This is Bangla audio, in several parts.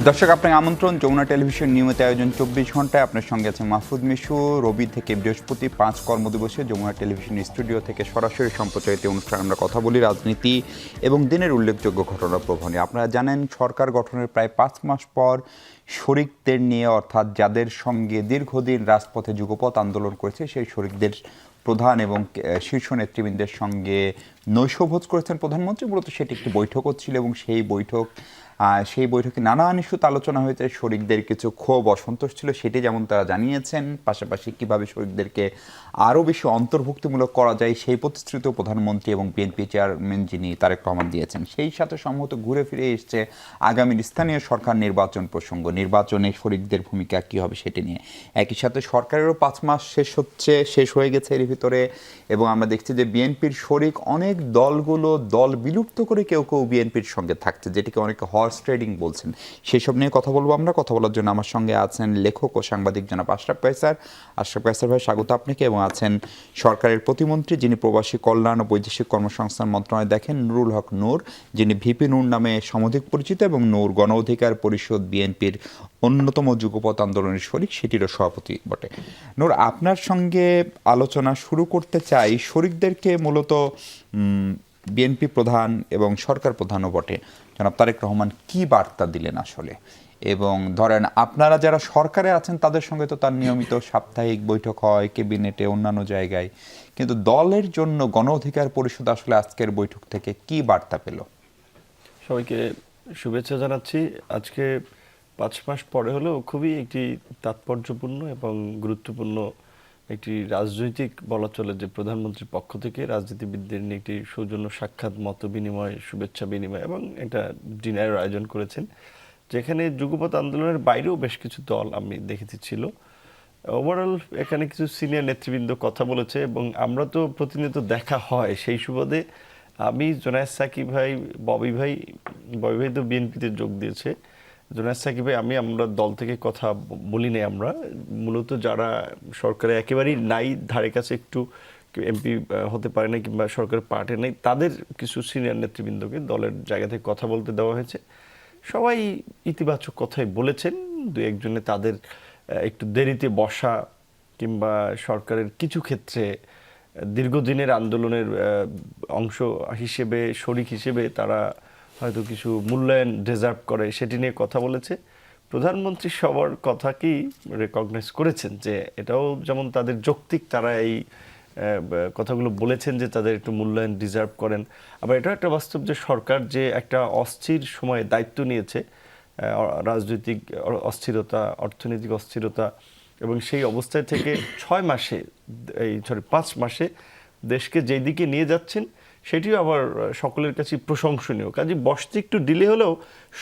দর্শক, আপনাকে আমন্ত্রণ যমুনা টেলিভিশন নিয়মিত আয়োজন 24 ঘন্টায়। আপনার সঙ্গে আছে মাহফুজ মিশু। রবি থেকে বৃহস্পতি 5 কর্মদিবসে যমুনা টেলিভিশন স্টুডিও থেকে সরাসরি সম্প্রচারিত অনুষ্ঠান আমরা কথা বলি রাজনীতি এবং দিনের উল্লেখযোগ্য ঘটনা প্রবাহ নিয়ে। আপনারা জানেন, সরকার গঠনের প্রায় 5 মাস পর শরিকদের নিয়ে, অর্থাৎ যাদের সঙ্গে দীর্ঘদিন রাজপথে যুগপৎ আন্দোলন করেছে, সেই শরিকদের প্রধান এবং শীর্ষ নেতৃবৃন্দের সঙ্গে নৈশভোজ করেছেন প্রধানমন্ত্রী। মূলত সেটি একটি বৈঠকও ছিল এবং সেই বৈঠকে নানান ইস্যুতে আলোচনা হয়েছে। শরিকদের কিছু ক্ষোভ, অসন্তোষ ছিল, সেটি যেমন তারা জানিয়েছেন। পাশাপাশি কীভাবে শরিকদেরকে আরও বেশি অন্তর্ভুক্তিমূলক করা যায় সেই প্রতিশ্রুতিও প্রধানমন্ত্রী এবং বিএনপি চেয়ারম্যান যিনি তারেক রহমান দিয়েছেন। সেই সাথে সম্ভবত ঘুরে ফিরে এসছে আগামীর স্থানীয় সরকার নির্বাচন প্রসঙ্গ। নির্বাচনে শরিকদের ভূমিকা কী হবে সেটি নিয়ে। একই সাথে সরকারেরও 5 মাস শেষ হয়ে গেছে এর ভিতরে, এবং আমরা দেখছি যে বিএনপির শরিক অনেক দলগুলো দল বিলুপ্ত করে কেউ কেউ বিএনপির সঙ্গে থাকছে, যেটিকে অনেকে হর্স ট্রেডিং বলছেন। সেসব নিয়ে কথা বলবো আমরা। কথা বলার জন্য আমার সঙ্গে আছেন লেখক ও সাংবাদিক জনাব আশরাফ কায়সার ভাই, স্বাগত আপনাকে। এবং আছেন সরকারের প্রতিমন্ত্রী, যিনি প্রবাসী কল্যাণ ও বৈদেশিক কর্মসংস্থান মন্ত্রণালয় দেখেন, নুরুল হক নূর, যিনি ভিপি নূর নামে সমধিক পরিচিত, এবং নূর গণ অধিকার পরিষদ বিএনপির অন্যতম যুগপৎ আন্দোলনের শরিক, সেটিরও সভাপতি বটে। নূর, আপনার সঙ্গে আলোচনা শুরু করতে চাই। শরিকদেরকে মূলত বিএনপি প্রধান এবং সরকার প্রধানও বটে জনাব তারেক রহমান কি বার্তা দিলেন আসলে? এবং ধরেন, আপনারা যারা সরকারে আছেন তাদের সঙ্গে তো তার নিয়মিত সাপ্তাহিক বৈঠক হয় ক্যাবিনেটে, অন্যান্য জায়গায়, কিন্তু দলের জন্য গণ অধিকার পরিষদ আসলে আজকের বৈঠক থেকে কি বার্তা পেল? সবাইকে শুভেচ্ছা জানাচ্ছি। আজকে 5 মাস পরে হলেও খুবই একটি তাৎপর্যপূর্ণ এবং গুরুত্বপূর্ণ একটি রাজনৈতিক বলা চলে যে প্রধানমন্ত্রীর পক্ষ থেকে রাজনীতিবিদদের নিয়ে একটি সৌজন্য সাক্ষাৎ, মত বিনিময়, শুভেচ্ছা বিনিময় এবং একটা ডিনারের আয়োজন করেছেন, যেখানে যুগপৎ আন্দোলনের বাইরেও বেশ কিছু দল আমি দেখেছি ছিল। ওভারঅল এখানে কিছু সিনিয়র নেতৃবৃন্দ কথা বলেছে এবং আমরা তো প্রতিনিয়ত দেখা হয়, সেই সুবাদে আমি জোনায়েদ সাকিব ভাই, ববি ভাই তো বিএনপিতে যোগ দিয়েছে। জোনায়েদ সাকিব ভাই, আমরা দল থেকে কথা বলি নাই। আমরা মূলত যারা সরকারে একেবারেই নাই, ধারে কাছে একটু এমপি হতে পারে না কিংবা সরকারের পার্টি নেই, তাদের কিছু সিনিয়র নেতৃবৃন্দকে দলের জায়গা থেকে কথা বলতে দেওয়া হয়েছে। সবাই ইতিবাচক কথাই বলেছেন। দু একজনে তাদের একটু দেরিতে বসা কিংবা সরকারের কিছু ক্ষেত্রে দীর্ঘদিনের আন্দোলনের অংশ হিসেবে, শরিক হিসেবে তারা হয়তো কিছু মূল্যায়ন ডিজার্ভ করে, সেটি নিয়ে কথা বলেছে। প্রধানমন্ত্রী সবার কথাকেই রেকগনাইজ করেছেন যে এটাও যেমন তাদের যৌক্তিক, তারা এই কথাগুলো বলেছেন যে তাদের একটু মূল্যায়ন ডিজার্ভ করেন। আবার এটাও একটা বাস্তব যে সরকার যে একটা অস্থির সময়ে দায়িত্ব নিয়েছে, রাজনৈতিক অস্থিরতা, অর্থনৈতিক অস্থিরতা, এবং সেই অবস্থায় থেকে 5 মাসে দেশকে যেই দিকে নিয়ে যাচ্ছেন সেটিও আবার সকলের কাছে প্রশংসনীয়। কাজে বসতে একটু ডিলে হলেও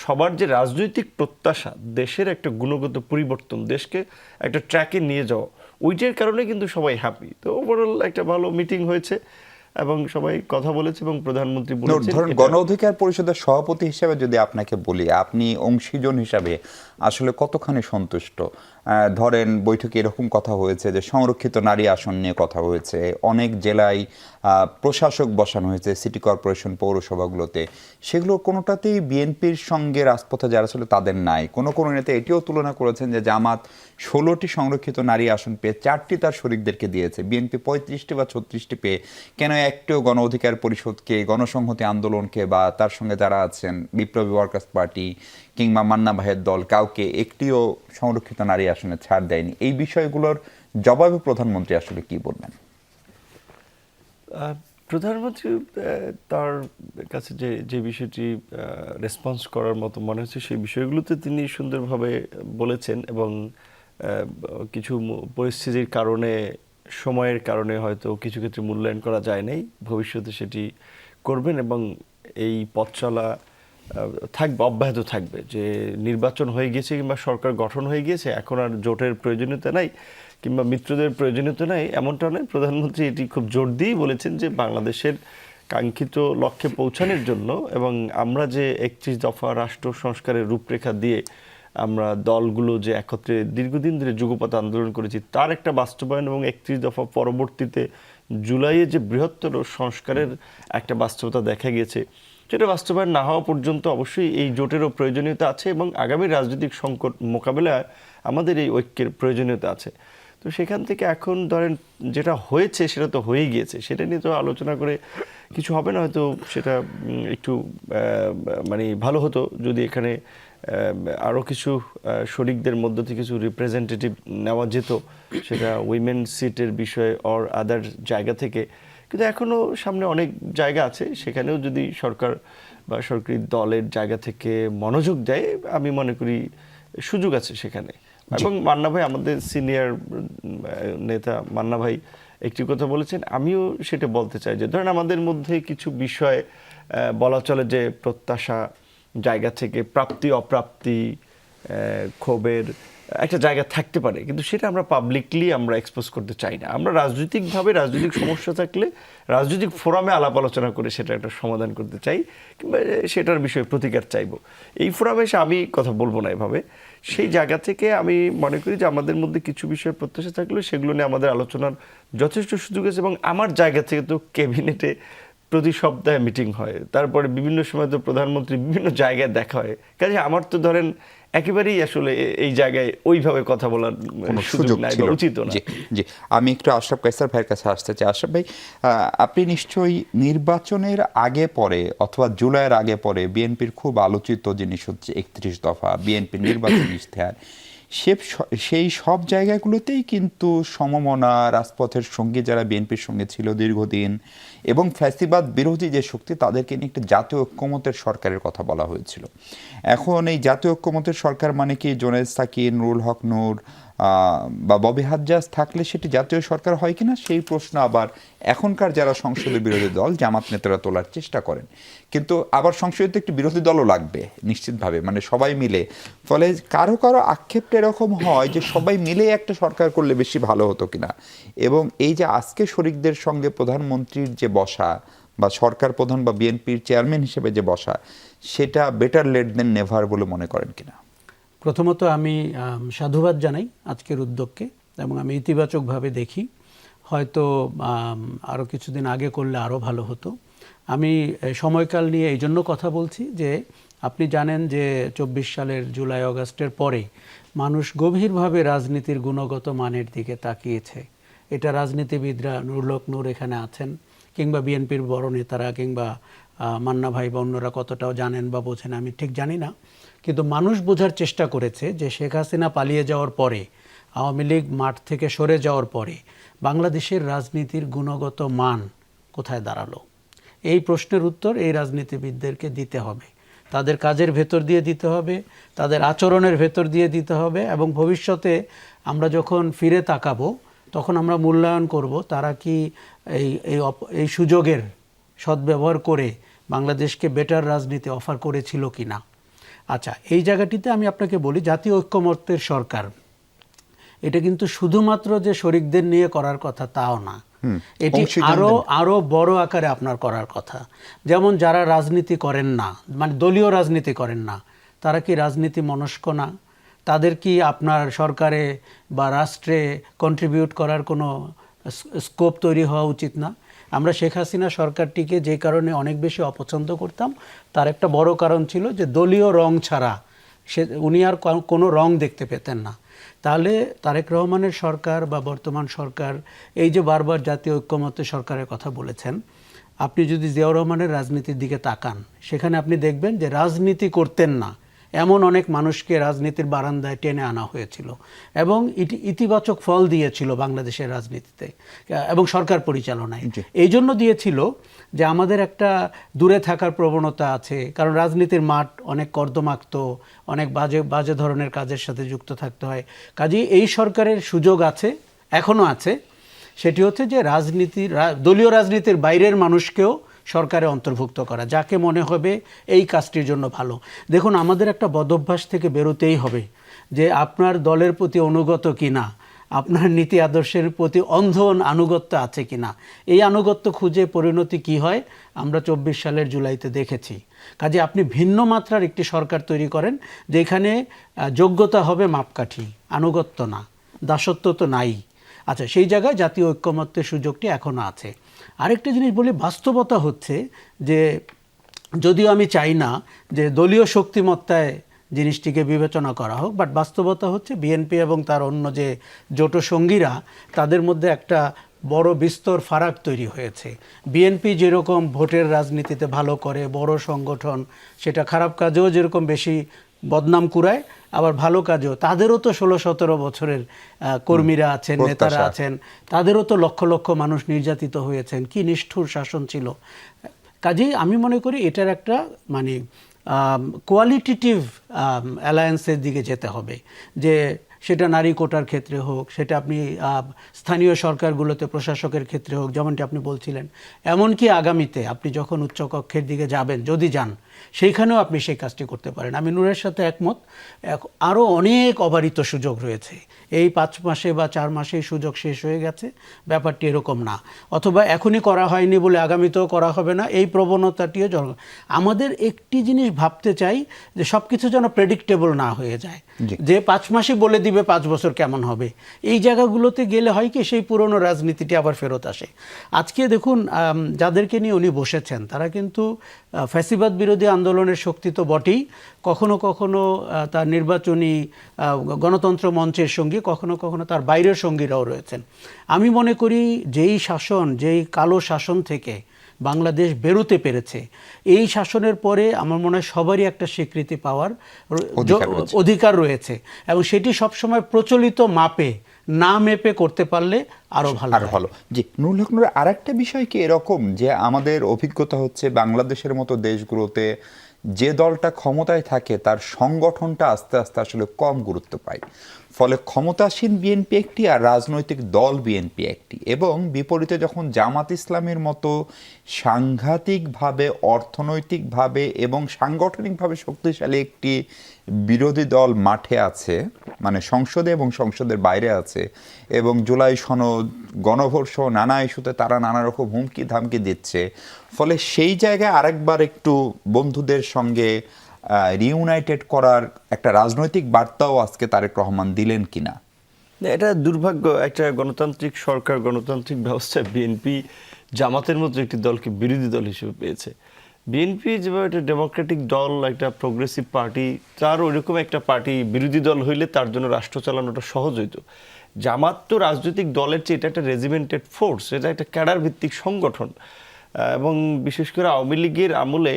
সবার যে রাজনৈতিক প্রত্যাশা, দেশের একটা গুণগত পরিবর্তন, দেশকে একটা ট্র্যাকে নিয়ে যাওয়া, ওইটার কারণে কিন্তু সবাই হ্যাপি। তো ওভারঅল একটা ভালো মিটিং হয়েছে এবং সবাই কথা বলেছে এবং প্রধানমন্ত্রী বলেছেন। ধরুন, গণ অধিকার পরিষদের সভাপতি হিসেবে যদি আপনাকে বলি, আপনি অংশীজন হিসাবে আসলে কতখানি সন্তুষ্ট? ধরেন, বৈঠকে এরকম কথা হয়েছে যে সংরক্ষিত নারী আসন নিয়ে কথা হয়েছে, অনেক জেলায় প্রশাসক বসানো হয়েছে সিটি কর্পোরেশন, পৌরসভাগুলোতে, সেগুলো কোনোটাতেই বিএনপির সঙ্গে রাজপথে যারা ছিল তাদের নাই। কোনো নেতা এটিও তুলনা করেছেন যে জামাত 16টি সংরক্ষিত নারী আসন পেয়ে 4টি তার শরিকদেরকে দিয়েছে, বিএনপি 35টি বা 36টি পেয়ে কেন একটিও গণ অধিকার পরিষদকে, গণসংহতি আন্দোলনকে বা তার সঙ্গে যারা আছেন বিপ্লবী ওয়ার্কার্স পার্টি কিংবা মান্না ভাইয়ের দল, কাউকে একটিও সংরক্ষিত নারী আসনে ছাড় দেয়নি? এই বিষয়গুলোর জবাবে প্রধানমন্ত্রী আসলে কি বলবেন? প্রধানমন্ত্রী তার কাছে যে বিষয়টি রেসপন্স করার মতো মনে হচ্ছে, সেই বিষয়গুলোতে তিনি সুন্দরভাবে বলেছেন এবং কিছু পরিস্থিতির কারণে, সময়ের কারণে হয়তো কিছু ক্ষেত্রে মূল্যায়ন করা যায় নাই, ভবিষ্যতে সেটি করবেন এবং এই পথ চলা থাকবে, অব্যাহত থাকবে। যে নির্বাচন হয়ে গিয়েছে কিংবা সরকার গঠন হয়ে গিয়েছে, এখন আর জোটের প্রয়োজনীয়তা নাই কিংবা মিত্রদের প্রয়োজনীয়তা নাই, এমনটা নয়। প্রধানমন্ত্রী এটি খুব জোর দিয়েই বলেছেন যে বাংলাদেশের কাঙ্ক্ষিত লক্ষ্যে পৌঁছানোর জন্য এবং আমরা যে 31 দফা রাষ্ট্র সংস্কারের রূপরেখা দিয়ে আমরা দলগুলো যে একত্রে দীর্ঘদিন ধরে যুগপৎ আন্দোলন করেছি, তার একটা বাস্তবায়ন এবং 31 দফা পরবর্তীতে জুলাইয়ে যে বৃহত্তর সংস্কারের একটা বাস্তবতা দেখা গিয়েছে, যেটা বাস্তবায়ন না হওয়া পর্যন্ত অবশ্যই এই জোটেরও প্রয়োজনীয়তা আছে এবং আগামী রাজনৈতিক সংকট মোকাবেলায় আমাদের এই ঐক্যের প্রয়োজনীয়তা আছে। তো সেখান থেকে এখন ধরেন যেটা হয়েছে সেটা তো হয়েই গিয়েছে, সেটা নিয়ে তো আলোচনা করে কিছু হবে না। হয়তো সেটা একটু মানে ভালো হতো যদি এখানে আরও কিছু শরিকদের মধ্য থেকে কিছু রিপ্রেজেন্টেটিভ নেওয়া যেত, সেটা উইমেন সিটের বিষয়ে অর আদার জায়গা থেকে। কিন্তু এখনও সামনে অনেক জায়গা আছে, সেখানেও যদি সরকার বা সরকারি দলের জায়গা থেকে মনোযোগ দেয়, আমি মনে করি সুযোগ আছে সেখানে। এবং মান্না ভাই, আমাদের সিনিয়র নেতা মান্না ভাই একটি কথা বলেছেন, আমিও সেটা বলতে চাই যে ধরেন আমাদের মধ্যে কিছু বিষয় বলা চলে যে প্রত্যাশা জায়গা থেকে প্রাপ্তি অপ্রাপ্তি ক্ষোভের একটা জায়গা থাকতে পারে, কিন্তু সেটা আমরা পাবলিকলি আমরা এক্সপোজ করতে চাই না। আমরা রাজনৈতিকভাবে রাজনৈতিক সমস্যা থাকলে রাজনৈতিক ফোরামে আলাপ আলোচনা করে সেটা একটা সমাধান করতে চাই, কিংবা সেটার বিষয়ে প্রতিকার চাইব। এই ফোরামে এসে আমি কথা বলবো না এভাবে। সেই জায়গা থেকে আমি মনে করি যে আমাদের মধ্যে কিছু বিষয়ে প্রত্যাশা থাকলেও সেগুলো নিয়ে আমাদের আলোচনার যথেষ্ট সুযোগ আছে। এবং আমার জায়গা থেকে তো ক্যাবিনেটে প্রতি সপ্তাহে মিটিং হয়, তারপরে বিভিন্ন সময় তো প্রধানমন্ত্রী বিভিন্ন জায়গায় দেখা হয়। কাজে আমার তো ধরেন একেবারেই আসলে এই জায়গায় ওইভাবে কথা বলার সুযোগ নাই বা উচিত না। জি, আমি একটু আশরাফ কায়সার ভাইয়ের কাছে আসতে চাই। আশরাফ ভাই, আপনি নিশ্চয়ই নির্বাচনের আগে পরে অথবা জুলাইয়ের আগে পরে বিএনপির খুব আলোচিত জিনিস হচ্ছে ৩১ দফা, বিএনপির নির্বাচনী ইশতেহার, সেই সব জায়গাগুলোতেই কিন্তু সমমনা রাজপথের সঙ্গে যারা বিএনপির সঙ্গে ছিল দীর্ঘদিন এবং ফ্যাসিবাদ বিরোধী যে শক্তি, তাদেরকে নিয়ে একটি জাতীয় ঐক্যমতের সরকারের কথা বলা হয়েছিল। এখন এই জাতীয় ঐক্যমতের সরকার মানে কি জুনায়েদ সাকির, নুরুল হক নূর বা ববি হাজ্জাজ থাকলে সেটি জাতীয় সরকার হয় কিনা, সেই প্রশ্ন আবার এখনকার যারা সংসদীয় বিরোধী দল জামাত নেতারা তোলার চেষ্টা করেন। কিন্তু আবার সংসদে তো একটি বিরোধী দলও লাগবে নিশ্চিতভাবে, মানে সবাই মিলে। ফলে কারো কারো আক্ষেপটা এরকম হয় যে সবাই মিলে একটা সরকার করলে বেশি ভালো হতো কিনা। এবং এই যে আজকে শরিকদের সঙ্গে প্রধানমন্ত্রীর যে বসা বা সরকার প্রধান বা বিএনপির চেয়ারম্যান হিসেবে যে বসা, সেটা বেটার লেট দেন নেভার বলে মনে করেন কিনা? প্রথমত আমি সাধুবাদ জানাই আজকের উদ্যোগকে এবং আমি ইতিবাচকভাবে দেখি। হয়তো আরও কিছুদিন আগে করলে আরও ভালো হতো। আমি সময়কাল নিয়ে এই জন্য কথা বলছি যে আপনি জানেন যে ২৪ সালের জুলাই অগাস্টের পরে মানুষ গভীরভাবে রাজনীতির গুণগত মানের দিকে তাকিয়েছে। এটা রাজনীতিবিদরা, নুরুল হক নূর এখানে আছেন, কিংবা বিএনপির বড় নেতারা, কিংবা মান্না ভাই বা অন্যরা কতটাও জানেন বা বোঝেন আমি ঠিক জানি না, কিন্তু মানুষ বোঝার চেষ্টা করেছে যে শেখ হাসিনা পালিয়ে যাওয়ার পরে, আওয়ামী লীগ মাঠ থেকে সরে যাওয়ার পরে বাংলাদেশের রাজনীতির গুণগত মান কোথায় দাঁড়ালো। এই প্রশ্নের উত্তর এই রাজনীতিবিদদেরকে দিতে হবে, তাদের কাজের ভেতর দিয়ে দিতে হবে, তাদের আচরণের ভেতর দিয়ে দিতে হবে। এবং ভবিষ্যতে আমরা যখন ফিরে তাকাবো তখন আমরা মূল্যায়ন করব তারা কি এই সুযোগের সদ্ব্যবহার করে বাংলাদেশকে বেটার রাজনীতি অফার করেছিল কি না। আচ্ছা, এই জায়গাটিতে আমি আপনাকে বলি, জাতীয় ঐক্যমত্যের সরকার এটা কিন্তু শুধুমাত্র যে শরিকদের নিয়ে করার কথা তাও না, এটি আরো বড় আকারে আপনার করার কথা। যেমন যারা রাজনীতি করেন না, মানে দলীয় রাজনীতি করেন না, তারা কি রাজনীতি মনস্ক না? তাদের কি আপনার সরকারে বা রাষ্ট্রে কন্ট্রিবিউট করার কোনো স্কোপ তৈরি হওয়া উচিত না? আমরা শেখ হাসিনা সরকারটিকে যে কারণে অনেক বেশি অপছন্দ করতাম, তার একটা বড় কারণ ছিল যে দলীয় রং ছাড়া উনি আর কোনো রং দেখতে পেতেন না। তাহলে তারেক রহমানের সরকার বা বর্তমান সরকার এই যে বারবার জাতীয় ঐক্যমত্যের সরকারের কথা বলেছেন, আপনি যদি জিয়াউর রহমানের রাজনীতির দিকে তাকান, সেখানে আপনি দেখবেন যে রাজনীতি করতেন না এমন অনেক মানুষকে রাজনীতির বারান্দায় টেনে আনা হয়েছিল এবং ইতিবাচক ফল দিয়েছিল বাংলাদেশের রাজনীতিতে এবং সরকার পরিচালনায়। এই জন্য দিয়েছিল যে আমাদের একটা দূরে থাকার প্রবণতা আছে, কারণ রাজনীতির মাঠ অনেক কর্দমাক্ত, অনেক বাজে ধরনের কাজের সাথে যুক্ত থাকতে হয়। কাজেই এই সরকারের সুযোগ আছে, এখনও আছে, সেটি হচ্ছে যে দলীয় রাজনীতির বাইরের মানুষকেও সরকারে অন্তর্ভুক্ত করা, যাকে মনে হবে এই কাজটির জন্য ভালো। দেখুন, আমাদের একটা বদভ্যাস থেকে বেরোতেই হবে যে আপনার দলের প্রতি অনুগত কিনা, আপনার নীতি আদর্শের প্রতি অন্ধ আনুগত্য আছে কিনা। এই আনুগত্য খুঁজে পরিণতি কি হয় আমরা ২৪ সালের জুলাইতে দেখেছি। কাজে আপনি ভিন্ন মাত্রার একটি সরকার তৈরি করেন যেখানে যোগ্যতা হবে মাপকাঠি, আনুগত্য না, দাসত্ব তো নাই। আচ্ছা, সেই জায়গায় জাতীয় ঐক্যমত্যের সুযোগটি এখনও আছে। আরেকটা জিনিস বলি, বাস্তবতা হচ্ছে যে যদিও আমি চাই না যে দলীয় শক্তিমত্তায় জিনিসটিকে বিবেচনা করা হোক, বাট বাস্তবতা হচ্ছে বিএনপি এবং তার অন্য যে জোট সঙ্গীরা তাদের মধ্যে একটা বড় বিস্তর ফারাক তৈরি হয়েছে। বিএনপি যেরকম ভোটের রাজনীতিতে ভালো করে, বড় সংগঠন, সেটা খারাপ কাজেও যেরকম বেশি বদনাম কুড়ায়, আবার ভালো কাজেও তাদেরও তো 16-17 বছরের কর্মীরা আছেন, নেতারা আছেন, তাদেরও তো লক্ষ লক্ষ মানুষ নির্যাতিত হয়েছেন, কি নিষ্ঠুর শাসন ছিল। কাজেই আমি মনে করি এটার একটা মানে কোয়ালিটেটিভ অ্যালায়েন্সের দিকে যেতে হবে, যে সেটা নারী কোটার ক্ষেত্রে হোক, সেটা আপনি স্থানীয় সরকারগুলোতে প্রশাসকের ক্ষেত্রে হোক, যেমনটি আপনি বলছিলেন, এমনকি আগামীতে আপনি যখন উচ্চকক্ষের দিকে যাবেন, যদি যান, সেইখানেও আপনি সেই কাজটি করতে পারেন। আমি নূরের সাথে একমত, আরও অনেক অবারিত সুযোগ রয়েছে। এই 5 মাসে বা 4 মাসে সুযোগ শেষ হয়ে গেছে, ব্যাপারটি এরকম না। অথবা এখনই করা হয়নি বলে আগামীতেও করা হবে না, এই প্রবণতাটিও আমাদের একটি জিনিস ভাবতে চাই, যে সব কিছু যেন প্রেডিক্টেবল না হয়ে যায়, যে 5 মাসে বলে দিবে 5 বছর কেমন হবে। এই জায়গাগুলোতে গেলে হয় কি, সেই পুরনো রাজনীতিটি আবার ফেরত আসে। আজকে দেখুন, যাদেরকে নিয়ে উনি বসেছেন তারা কিন্তু ফ্যাসিবাদ বিরোধী আন্দোলনের শক্তি তো বটেই, কখনো কখনো তার নির্বাচনী গণতন্ত্র মঞ্চের সঙ্গী, কখনো কখনো তার বাইরের সঙ্গীরাও রয়েছেন। আমি মনে করি যেই শাসন, যেই কালো শাসন থেকে বাংলাদেশ বেরোতে পেরেছে, এই শাসনের পরে আমার মনে হয় সবারই একটা স্বীকৃতি পাওয়ার অধিকার রয়েছে, এবং সেটি সবসময় প্রচলিত মাপে না মেপে করতে পারলে আরো ভালো। জি, নুরুল হক নূর, আরেকটা বিষয় কি এরকম যে আমাদের অভিজ্ঞতা হচ্ছে বাংলাদেশের মতো দেশগুলোতে যে দলটা ক্ষমতায় থাকে তার সংগঠনটা আস্তে আস্তে আসলে কম গুরুত্ব পায়, ফলে ক্ষমতাসীন বিএনপি একটি আর রাজনৈতিক দল বিএনপি একটি, এবং বিপরীতে যখন জামাত ইসলামের মতো সাংঘাতিকভাবে অর্থনৈতিকভাবে এবং সাংগঠনিকভাবে শক্তিশালী একটি বিরোধী দল মাঠে আছে, মানে সংসদে এবং সংসদের বাইরে আছে, এবং জুলাই সনদ, গণভোট সহ নানা ইস্যুতে তারা নানা রকম হুমকি ধামকি দিচ্ছে, ফলে সেই জায়গায় আরেকবার একটু বন্ধুদের সঙ্গে রিউনাইটেড করার একটা রাজনৈতিক বার্তাও আজকে তারেক রহমান দিলেন কিনা? এটা দুর্ভাগ্য, একটা গণতান্ত্রিক সরকার, গণতান্ত্রিক ব্যবস্থায় বিএনপি জামাতের মতো একটি দলকে বিরোধী দল হিসেবে পেয়েছে। বিএনপি যেভাবে একটা ডেমোক্রেটিক দল, একটা প্রোগ্রেসিভ পার্টি, তার ওইরকম একটা পার্টি বিরোধী দল হইলে তার জন্য রাষ্ট্র চালানোটা সহজ হইতো। জামাত তো রাজনৈতিক দলের চেয়ে এটা একটা রেজিমেন্টেড ফোর্স, এটা একটা ক্যাডার ভিত্তিক সংগঠন, এবং বিশেষ করে আওয়ামী লীগের আমলে,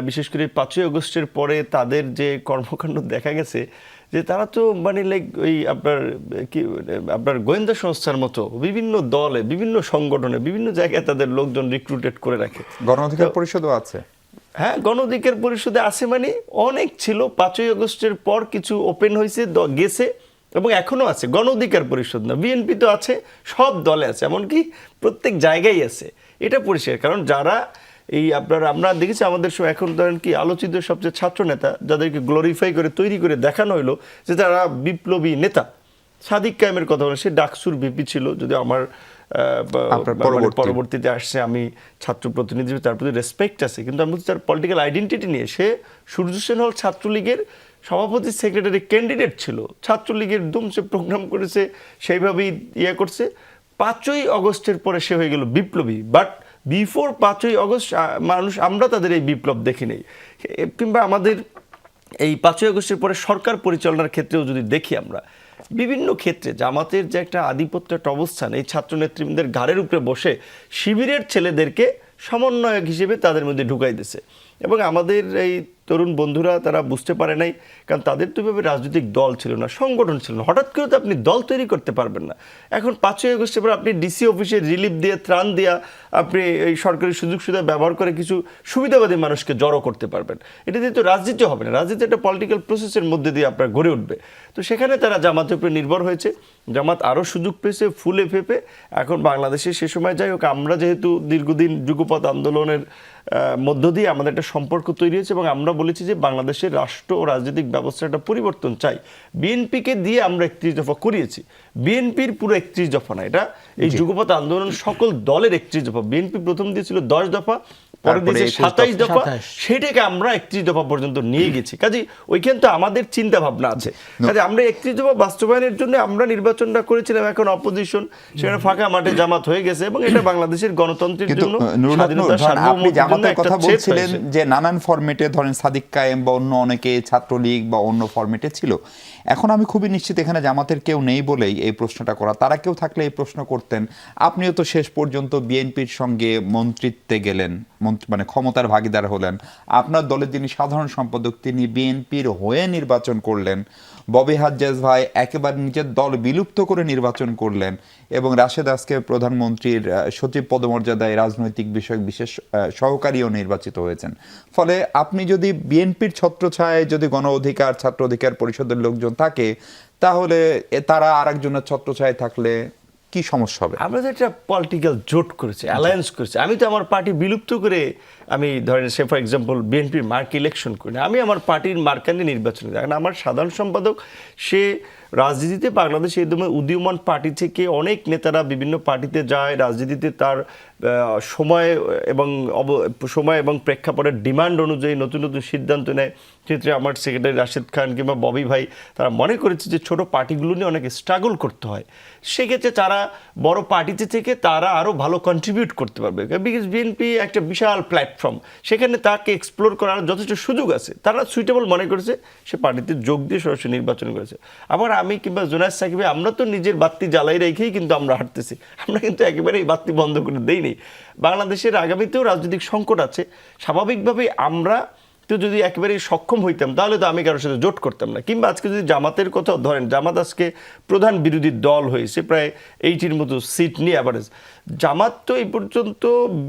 বিশেষ করে 5ই আগস্টের পরে তাদের যে কর্মকাণ্ড দেখা গেছে, যে তারা তো মানে লাইক ওই আপনার গোয়েন্দা সংস্থার মতো বিভিন্ন দলে, বিভিন্ন সংগঠনে, বিভিন্ন জায়গায় তাদের লোকজন রিক্রুটেড করে রাখে। গণ অধিকার পরিষদও আছে। হ্যাঁ, গণ অধিকার পরিষদে আছে, মানে অনেক ছিল। 5ই আগস্টের পর কিছু ওপেন হয়েছে, গেছে, এবং এখনো আছে। গণ অধিকার পরিষদ না, বিএনপি তো আছে, সব দলে আছে, এমনকি প্রত্যেক জায়গায় আছে। এটা পরিষ্কার, কারণ যারা এই আমরা দেখেছি আমাদের সময়, এখন ধরেন কি আলোচিত সবচেয়ে ছাত্র নেতা যাদেরকে গ্লোরিফাই করে তৈরি করে দেখানো হইলো যে তারা বিপ্লবী নেতা, সাদিক কায়েমের কথা বলে, সে ডাকসুর ভিপি ছিল, যদি আমার পরবর্তীতে আসছে, আমি ছাত্র প্রতিনিধি, তার প্রতি রেসপেক্ট আছে, কিন্তু আমি তার পলিটিক্যাল আইডেন্টিটি নিয়ে, সে সূর্য সেন হল ছাত্রলীগের সভাপতি সেক্রেটারি ক্যান্ডিডেট ছিল, ছাত্রলীগের সে প্রোগ্রাম করেছে, সেইভাবেই করছে। 5ই আগস্টের পরে সে হয়ে গেল বিপ্লবী, বাট বিফোর 5ই আগস্ট মানুষ, আমরা তাদের এই বিপ্লব দেখি নেই। কিংবা আমাদের এই 5ই আগস্টের পরে সরকার পরিচালনার ক্ষেত্রেও যদি দেখি, আমরা বিভিন্ন ক্ষেত্রে জামাতের যে একটা আধিপত্য, একটা অবস্থান, এই ছাত্র নেতৃবৃন্দের ঘাড়ের উপরে বসে শিবিরের ছেলেদেরকে সমন্বয়ক হিসেবে তাদের মধ্যে ঢুকাই দিয়েছে, এবং আমাদের এই তরুণ বন্ধুরা তারা বুঝতে পারে নাই, কারণ তাদের তো এভাবে রাজনৈতিক দল ছিল না, সংগঠন ছিল না। হঠাৎ করে তো আপনি দল তৈরি করতে পারবেন না। এখন 5ই আগস্টের পর আপনি ডিসি অফিসে রিলিফ দিয়ে, ত্রাণ দিয়া, আপনি এই সরকারি সুযোগ সুবিধা ব্যবহার করে কিছু সুবিধাবাদী মানুষকে জড়ো করতে পারবেন। এটা দিয়ে তো রাজনীতি হবে না, রাজনীতি একটা পলিটিক্যাল প্রসেসের মধ্যে দিয়ে আপনার গড়ে উঠবে। তো সেখানে তারা জামাতের উপরে নির্ভর হয়েছে, জামাত আরও সুযোগ পেয়েছে ফুলে ফেপে। এখন বাংলাদেশে সে সময় যাই হোক, আমরা যেহেতু দীর্ঘদিন যুগপৎ আন্দোলনের মধ্য দিয়ে আমাদের একটা সম্পর্ক তৈরি হয়েছে, এবং আমরা বলেছি যে বাংলাদেশের রাষ্ট্র ও রাজনৈতিক ব্যবস্থার একটা পরিবর্তন চাই। বিএনপিকে দিয়ে আমরা 31 দফা করিয়েছি, বিএনপির পুরো 31 দফা না, এটা এই যুগপৎ আন্দোলন সকল দলের 31 দফা। বিএনপি প্রথম দিয়েছিল 10 দফা, পরে দিয়েছে 27 দফা, সেটাকে আমরা 31 দফা পর্যন্ত নিয়ে গেছি। কাজে ওইখানে তো আমাদের চিন্তা ভাবনা আছে। কাজে আমরা 31 দফা বাস্তবায়নের জন্য আমরা নির্বাচনটা করেছিলাম, এখন অপোজিশন, সেখানে ফাঁকা মাঠে জামাত হয়ে গেছে, এবং এটা বাংলাদেশের গণতন্ত্রের জন্য, স্বাধীনতা, সার্বভৌমত্বের জামাতের একটা কথা ছেদ বলছিলেন হয়েছে। যে নানান ফরম্যাটে ধরেন সাদিক কায়েম বা অন্য অনেকে ছাত্রলীগ বা অন্য ফরম্যাটে ছিল। এখন আমি খুবই নিশ্চিত এখানে জামাতের কেউ নেই বলেই এই প্রশ্নটা করা। তারা কেউ থাকলে এই প্রশ্ন করতেন। আপনিও তো শেষ পর্যন্ত বিএনপির সঙ্গে মন্ত্রিত্বে গেলেন, মানে ক্ষমতার ভাগিদার হলেন। আপনার দলের যিনি সাধারণ সম্পাদক তিনি বিএনপির হয়ে নির্বাচন করলেন। ববি হাজ্জাজ ভাই একেবারে নিজের দল বিলুপ্ত করে নির্বাচন করলেন এবং রাশেদ আজকে প্রধানমন্ত্রীর সচিব পদমর্যাদায় রাজনৈতিক বিষয়ক বিশেষ সহকারীও নির্বাচিত হয়েছেন। ফলে আপনি যদি বিএনপির ছত্রছায়ায় যদি গণ অধিকার ছাত্র অধিকার পরিষদের লোকজন থাকে, তাহলে তারা আরেকজনের ছত্রছায়ায় থাকলে কি সমস্যা হবে? আমরা তো একটা পলিটিক্যাল জোট করেছি, অ্যালায়েন্স করেছি। আমি তো আমার পার্টি বিলুপ্ত করে আমি ধরেন সে ফর এক্সাম্পল বিএনপির মার্ক ইলেকশন করি না, আমি আমার পার্টির মার্কা নিয়ে নির্বাচন করি। কারণ আমার সাধারণ সম্পাদক সে রাজনীতিতে বাংলাদেশে এই উদীয়মান পার্টি থেকে অনেক নেতারা বিভিন্ন পার্টিতে যায়, রাজনীতিতে তার সময় এবং প্রেক্ষাপটের ডিমান্ড অনুযায়ী নতুন নতুন সিদ্ধান্ত নেয়। ক্ষেত্রে আমার সেক্রেটারি রাশেদ খান কিংবা ববি ভাই তারা মনে করেছে যে ছোট পার্টিগুলো নিয়ে অনেক স্ট্রাগল করতে হয়, সেক্ষেত্রে তারা বড় পার্টিতে থেকে তারা আরও ভালো কন্ট্রিবিউট করতে পারবে। বিকজ বিএনপি একটা বিশাল প্ল্যাটফর্ম, সেখানে তাকে এক্সপ্লোর করার যথেষ্ট সুযোগ আছে। তারা সুইটেবল মনে করেছে, সে পার্টিতে যোগ দিয়ে সরাসরি নির্বাচন করেছে। আবার আমি কিংবা জোনায়েদ সাকিব আমরা তো নিজের বাতি জ্বালাই রেখেই কিন্তু আমরা হাঁটতেছি, আমরা কিন্তু একেবারে এই বাতি বন্ধ করে দেইনি। বাংলাদেশের আগামীতেও রাজনৈতিক সংকট আছে, স্বাভাবিকভাবেই আমরা তো যদি একেবারে সক্ষম হইতাম তাহলে তো আমি কারোর সাথে জোট করতাম না। কিংবা আজকে যদি জামাতের কথা ধরেন, জামাত আজকে প্রধান বিরোধী দল হয়েছে প্রায় 80-র মতো সিট নিয়ে অ্যাভারেজ। জামাত তো এই পর্যন্ত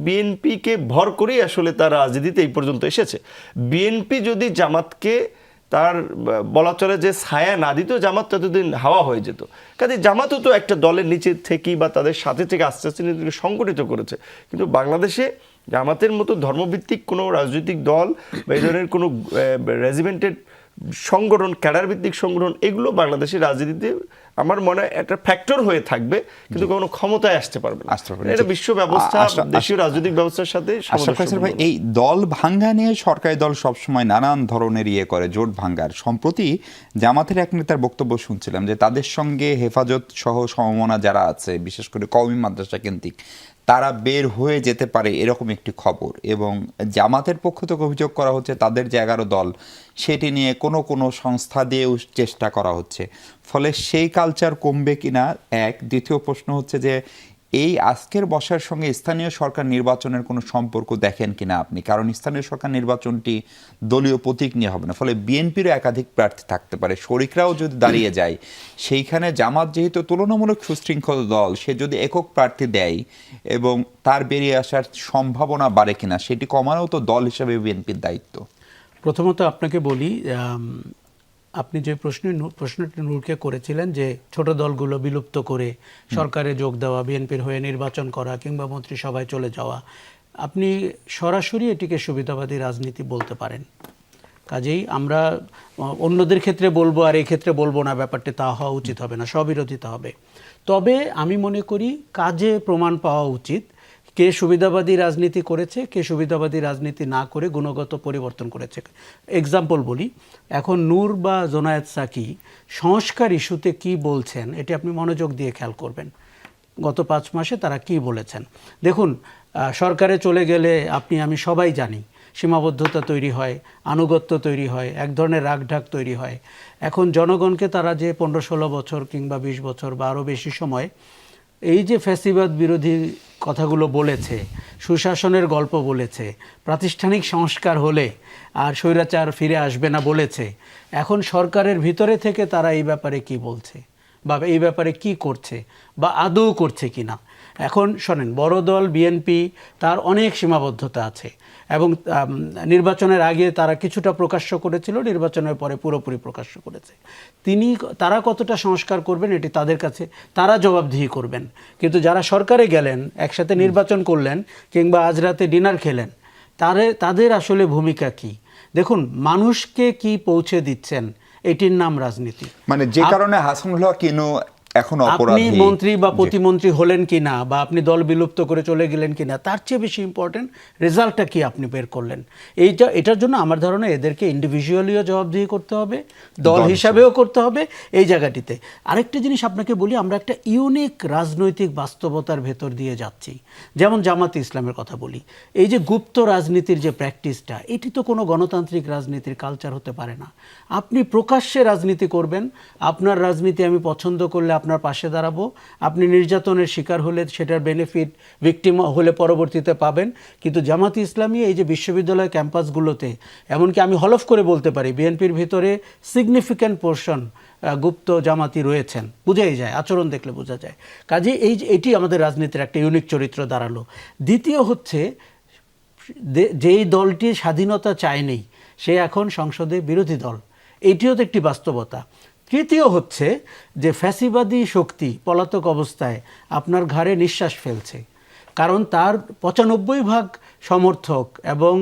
বিএনপিকে ভর করেই আসলে তার রাজনীতিতে এই পর্যন্ত এসেছে। বিএনপি যদি জামাতকে তার বলা চলে যে ছায়া না দিত, জামাত ততদিন হাওয়া হয়ে যেত। কাজে জামাতও তো একটা দলের নিচে থেকেই বা তাদের সাথে থেকে আস্তে আস্তে নিজেকে সংগঠিত করেছে। কিন্তু বাংলাদেশে জামাতের মতো ধর্মভিত্তিক কোনো রাজনৈতিক দল বা এই ধরনের কোনো রেজিমেন্টেড সংগঠন, ক্যাডার ভিত্তিক সংগঠন, এগুলো বাংলাদেশের রাজনীতিতে আমার মনে হয় একটা ফ্যাক্টর হয়ে থাকবে, কিন্তু কোনো ক্ষমতায় আসতে পারবে না। এটা বিশ্ব ব্যবস্থা, দেশীয় রাজনৈতিক ব্যবস্থার সাথে ভাই, এই দল ভাঙ্গা নিয়ে সরকারি দল সবসময় নানান ধরনের করে জোট ভাঙ্গার। সম্প্রতি জামাতের এক নেতার বক্তব্য শুনছিলাম যে তাদের সঙ্গে হেফাজত সহ সমমনা যারা আছে, বিশেষ করে কওমি মাদ্রাসা কেন্দ্রিক, তারা বের হয়ে যেতে পারে এরকম একটি খবর। এবং জামাতের পক্ষ থেকে অভিযোগ করা হচ্ছে তাদের যে 11 দল, সেটি নিয়ে কোনো সংস্থা দিয়েও চেষ্টা করা হচ্ছে। ফলে সেই কালচার কমবে কিনা এক। দ্বিতীয় প্রশ্ন হচ্ছে যে এই আজকের বসার সঙ্গে স্থানীয় সরকার নির্বাচনের কোনো সম্পর্ক দেখেন কিনা আপনি? কারণ স্থানীয় সরকার নির্বাচনটি দলীয় প্রতীক নিয়ে হবে না, ফলে বিএনপিরও একাধিক প্রার্থী থাকতে পারে, শরিকরাও যদি দাঁড়িয়ে যায় সেইখানে জামাত যেহেতু তুলনামূলক সুশৃঙ্খল দল, সে যদি একক প্রার্থী দেয় এবং তার বেরিয়ে আসার সম্ভাবনা বাড়ে কিনা সেটি কমানোও তো দল হিসেবে বিএনপির দায়িত্ব। প্রথমত আপনাকে বলি, আপনি যে প্রশ্নটি নূরকে করেছিলেন যে ছোট দলগুলো বিলুপ্ত করে সরকারে যোগ দেওয়া, বিএনপির হয়ে নির্বাচন করা কিংবা মন্ত্রিসভায় চলে যাওয়া, আপনি সরাসরি এটিকে সুবিধাবাদী রাজনীতি বলতে পারেন। কাজেই আমরা অন্যদের ক্ষেত্রে বলবো আর এই ক্ষেত্রে বলবো না, ব্যাপারটি তা হওয়া উচিত হবে না, স্ববিরোধিতা হবে। তবে আমি মনে করি কাজে প্রমাণ পাওয়া উচিত কে সুবিধাবাদী রাজনীতি করেছে, কে সুবিধাবাদী রাজনীতি না করে গুণগত পরিবর্তন করেছে। এক্সাম্পল বলি, এখন নূর বা জোনায়েদ সাকি সংস্কার ইস্যুতে কি বলছেন এটি আপনি মনোযোগ দিয়ে খেয়াল করবেন। গত 5 মাসে তারা কি বলেছেন দেখুন। সরকারে চলে গেলে আপনি আমি সবাই জানি সীমাবদ্ধতা তৈরি হয়, আনুগত্য তৈরি হয়, এক ধরনের রাগঢাক তৈরি হয়। এখন জনগণকে তারা যে 15-16 বছর কিংবা 20 বছর বা আরও বেশি সময় এই যে ফ্যাসিবাদ বিরোধী কথাগুলো বলেছে, সুশাসনের গল্প বলেছে, প্রাতিষ্ঠানিক সংস্কার হলে আর স্বৈরাচার ফিরে আসবে না বলেছে, এখন সরকারের ভিতরে থেকে তারা এই ব্যাপারে কি বলছে বা এই ব্যাপারে কি করছে বা আদৌ করছে কিনা। এখন শোনেন, বড় দল বিএনপি তার অনেক সীমাবদ্ধতা আছে এবং নির্বাচনের আগে তারা কিছুটা প্রকাশ্য করেছিল, নির্বাচনের পরে পুরোপুরি প্রকাশ্য করেছে। তারা কতটা সংস্কার করবেন এটি তাদের কাছে, তারা জবাবদিহি করবেন। কিন্তু যারা সরকারে গেলেন, একসাথে নির্বাচন করলেন কিংবা আজ রাতে ডিনার খেলেন, তাদের আসলে ভূমিকা কি? দেখুন, মানুষকে কি পৌঁছে দিচ্ছেন, এটির নাম রাজনীতি। মানে যে কারণে হাসানুল হক ইনু এখন আপনি অপরাধী মন্ত্রী বা জি। প্রতিমন্ত্রী হলেন কিনা বা আপনি দল বিলুপ্ত করে চলে গেলেন কিনা, তার চেয়ে বেশি ইম্পর্টেন্ট রেজাল্টটা কি আপনি বের করলেন। এটার জন্য আমার ধারণা এদেরকে ইন্ডিভিজুয়ালিও জবাবদিহি করতে হবে, দল হিসাবেও করতে হবে এই জায়গাটিতে। আরেকটা জিনিস আপনাকে বলি, আমরা একটা ইউনিক রাজনৈতিক বাস্তবতার ভেতর দিয়ে যাচ্ছি। যেমন জামাতে ইসলামের কথা বলি, এই যে গুপ্ত রাজনীতির যে প্র্যাকটিসটা, এটি তো কোনো গণতান্ত্রিক রাজনীতির কালচার হতে পারে না। আপনি প্রকাশ্যে রাজনীতি করবেন, আপনার রাজনীতি আমি পছন্দ করলে আপনার পাশে দাঁড়াবো, আপনি নির্যাতনের শিকার হলে সেটার বেনিফিট ভিকটিম হলে পরবর্তীতে পাবেন। কিন্তু জামাতে ইসলামী এই যে বিশ্ববিদ্যালয় ক্যাম্পাসগুলোতে, এমনকি আমি হলফ করে বলতে পারি বিএনপির ভিতরে সিগনিফিক্যান্ট পোর্শন গুপ্ত জামাতি রয়েছেন, বোঝাই যায়, আচরণ দেখলে বোঝা যায়। কাজে এটি আমাদের রাজনীতির একটা ইউনিক চরিত্র দাঁড়ালো। দ্বিতীয় হচ্ছে, যেই দলটি স্বাধীনতা চায়নি সে এখন সংসদে বিরোধী দল, এটিও তো একটি বাস্তবতা। তৃতীয় হচ্ছে যে ফ্যাসিবাদী শক্তি পলাতক অবস্থায় আপনার ঘাড়ে নিঃশ্বাস ফেলছে, কারণ তার ৯৫% সমর্থক এবং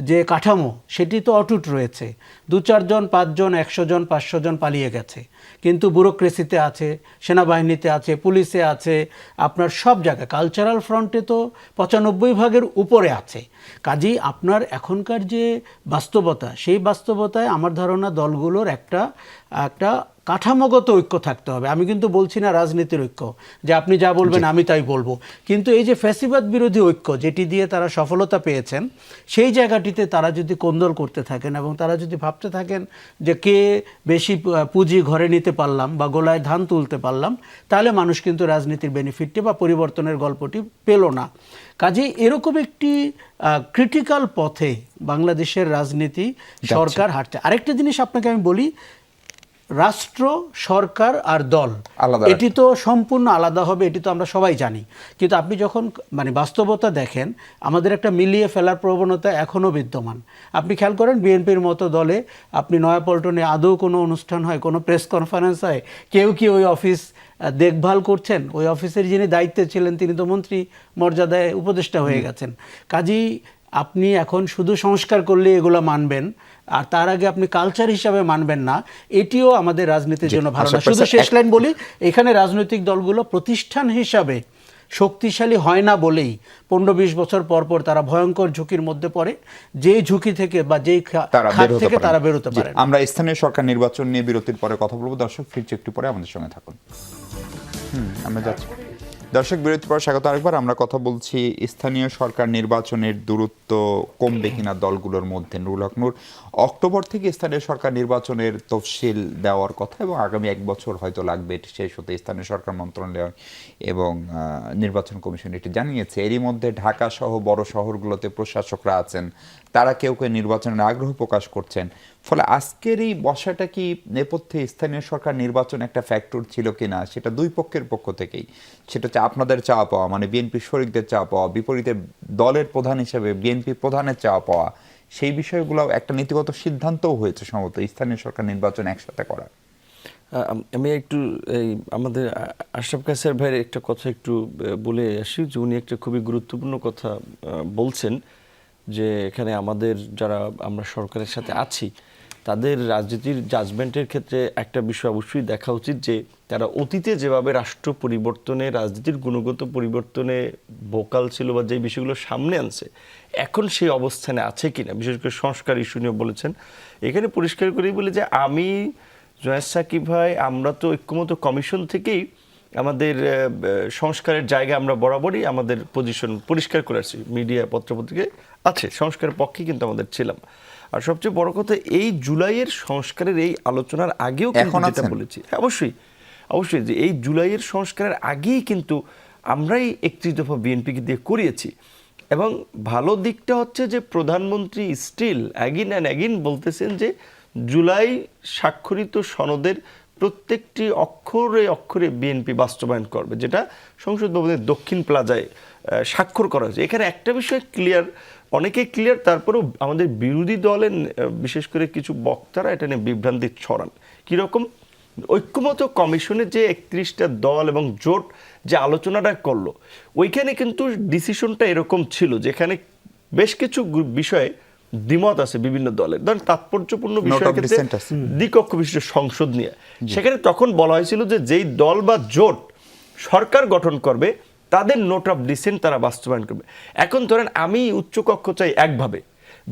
যে কাঠামো সেটি তো অটুট রয়েছে। ২-৪ জন, 5 জন, 100 জন, 500 জন পালিয়ে গেছে, কিন্তু ব্যুরোক্রেসিতে আছে, সেনাবাহিনীতে আছে, পুলিশে আছে, আপনার সব জায়গায় কালচারাল ফ্রন্টে তো ৯৫%-এর উপরে আছে। কাজেই আপনার এখনকার যে বাস্তবতা, সেই বাস্তবতায় আমার ধারণা দলগুলোর একটা কাঠামোগত ঐক্য থাকতে হবে। আমি কিন্তু বলছি না রাজনীতির ঐক্য, যে আপনি যা বলবেন আমি তাই বলবো, কিন্তু এই যে ফ্যাসিবাদ বিরোধী ঐক্য যেটি দিয়ে তারা সফলতা পেয়েছেন, সেই জায়গাটিতে তারা যদি কোন্দল করতে থাকেন এবং তারা যদি ভাবতে থাকেন যে কে বেশি পুঁজি ঘরে নিতে পারলাম বা গোলায় ধান তুলতে পারলাম, তাহলে মানুষ কিন্তু রাজনীতির বেনিফিটটি বা পরিবর্তনের গল্পটি পেল না। কাজেই এরকম একটি ক্রিটিক্যাল পথে বাংলাদেশের রাজনীতি সরকার হাঁটছে। আরেকটা জিনিস আপনাকে আমি বলি, রাষ্ট্র, সরকার আর দল এটি তো সম্পূর্ণ আলাদা হবে, এটি তো আমরা সবাই জানি। কিন্তু আপনি যখন বাস্তবতা দেখেন, আমাদের একটা মিলিয়ে ফেলার প্রবণতা এখনও বিদ্যমান। আপনি খেয়াল করেন বিএনপির মতো দলে আপনি নয়াপল্টনে আদৌ কোনো অনুষ্ঠান হয়, কোনো প্রেস কনফারেন্স হয়, কেউ কি ওই অফিস দেখভাল করছেন? ওই অফিসের যিনি দায়িত্বে ছিলেন তিনি তো মন্ত্রী মর্যাদায় উপদেষ্টা হয়ে গেছেন। কাজেই আপনি এখন শুধু সংস্কার করলে এগুলো মানবেন, আর তার আগে আপনি কালচার হিসাবে মানবেন না, এটিও আমাদের রাজনীতির জন্য ভালো না। শুধু শেষ লাইন বলি, এখানে রাজনৈতিক দলগুলো প্রতিষ্ঠান হিসাবে শক্তিশালী হয় না বলেই ১৫-২০ বছর পর পর তারা ভয়ঙ্কর ঝুঁকির মধ্যে পড়ে, যেই ঝুঁকি থেকে বা যেই খাত থেকে তারা বেরোতে পারে। আমরা স্থানীয় সরকার নির্বাচন নিয়ে বিরতির পরে কথা বলবো। দর্শক ফিরছে একটু পরে, আমাদের সঙ্গে থাকুন। আমরা যাচ্ছি। দর্শক বিরতির পর স্বাগত আরেকবার। আমরা কথা বলছি স্থানীয় সরকার নির্বাচনের দূরত্ব কমবে কিনা দলগুলোর মধ্যে। নুরুল হক নূর, অক্টোবর থেকে স্থানীয় সরকার নির্বাচনের তফসিল দেওয়ার কথা এবং আগামী 1 বছর হয়তো লাগবে এটি শেষ হতে, স্থানীয় সরকার মন্ত্রণালয় এবং নির্বাচন কমিশন এটি জানিয়েছে। এরই মধ্যে ঢাকা সহ বড় শহরগুলোতে প্রশাসকরা আছেন, তারা কেউ কেউ নির্বাচনের আগ্রহ প্রকাশ করছেন। ফলে আজকের এই বসাটা কি নেপথ্যে স্থানীয় সরকার নির্বাচন একটা ফ্যাক্টর ছিল কিনা, সেটা দুই পক্ষের পক্ষ থেকেই, সেটা হচ্ছে আপনাদের চাওয়া পাওয়া, মানে বিএনপি শরিকদের চাওয়া পাওয়া, বিপরীতে দলের প্রধান হিসেবে বিএনপি প্রধানের চাওয়া পাওয়া, সেই বিষয়গুলো একটা নীতিগত সিদ্ধান্তও হয়েছে সম্ভবত স্থানীয় সরকার নির্বাচন একসাথে করা। আমি একটু এই আমাদের আশরাফ কায়সার ভাইয়ের একটা কথা একটু বলে আসি, যে উনি একটা খুবই গুরুত্বপূর্ণ কথা বলছেন, যে এখানে আমাদের যারা আমরা সরকারের সাথে আছি তাদের রাজনীতির জাজমেন্টের ক্ষেত্রে একটা বিষয় অবশ্যই দেখা উচিত, যে তারা অতীতে যেভাবে রাষ্ট্র পরিবর্তনে, রাজনীতির গুণগত পরিবর্তনে ভোকাল ছিল বা যে বিষয়গুলো সামনে আনছে, এখন সেই অবস্থানে আছে কিনা, বিশেষ করে সংস্কার ইস্যু নিয়ে বলেছেন। এখানে পরিষ্কার করেই বলে যে আমি, জয়েস সাকিব ভাই, আমরা তো ঐক্যমত কমিশন থেকেই আমাদের সংস্কারের জায়গায় আমরা বরাবরই আমাদের পজিশন পরিষ্কার করে আসছি, মিডিয়া পত্রপত্রিকায় আছে, সংস্কারের পক্ষে কিন্তু আমাদের ছিলাম। আর সবচেয়ে বড় কথা, এই জুলাইয়ের সংস্কারের এই আলোচনার আগেও কিন্তু যেটা বলেছি, অবশ্যই যে এই জুলাইয়ের সংস্কারের আগেই কিন্তু আমরাই ৩১ দফা বিএনপিকে দিয়ে করিয়েছি। এবং ভালো দিকটা হচ্ছে যে প্রধানমন্ত্রী স্টিল অ্যাগিন অ্যান্ড অ্যাগিন বলতেছেন যে জুলাই স্বাক্ষরিত সনদের প্রত্যেকটি অক্ষরে অক্ষরে বিএনপি বাস্তবায়ন করবে, যেটা সংসদ ভবনের দক্ষিণ প্লাজায় স্বাক্ষর করা হয়েছে। এখানে একটা বিষয় ক্লিয়ার, অনেকেই ক্লিয়ার, তারপরেও আমাদের বিরোধী দলের বিশেষ করে কিছু বক্তারা এটা নিয়ে বিভ্রান্তি ছড়ান। কীরকম? ঐক্যমত কমিশনে যে ৩১টা দল এবং জোট যে আলোচনাটা করলো, ওইখানে কিন্তু ডিসিশনটা এরকম ছিল, যেখানে বেশ কিছু বিষয়ে দ্বিমত আছে বিভিন্ন দলের, ধরেন তাৎপর্যপূর্ণ Note বিষয়ের of ক্ষেত্রে dissent আছে। দ্বিকক্ষ বিশিষ্ট সংসদ নিয়ে, সেখানে তখন বলা হয়েছিল যে যেই দল বা জোট সরকার গঠন করবে তাদের নোট অফ ডিসেন্ট তারা বাস্তবায়ন করবে। এখন ধরেন আমি উচ্চকক্ষ চাই একভাবে,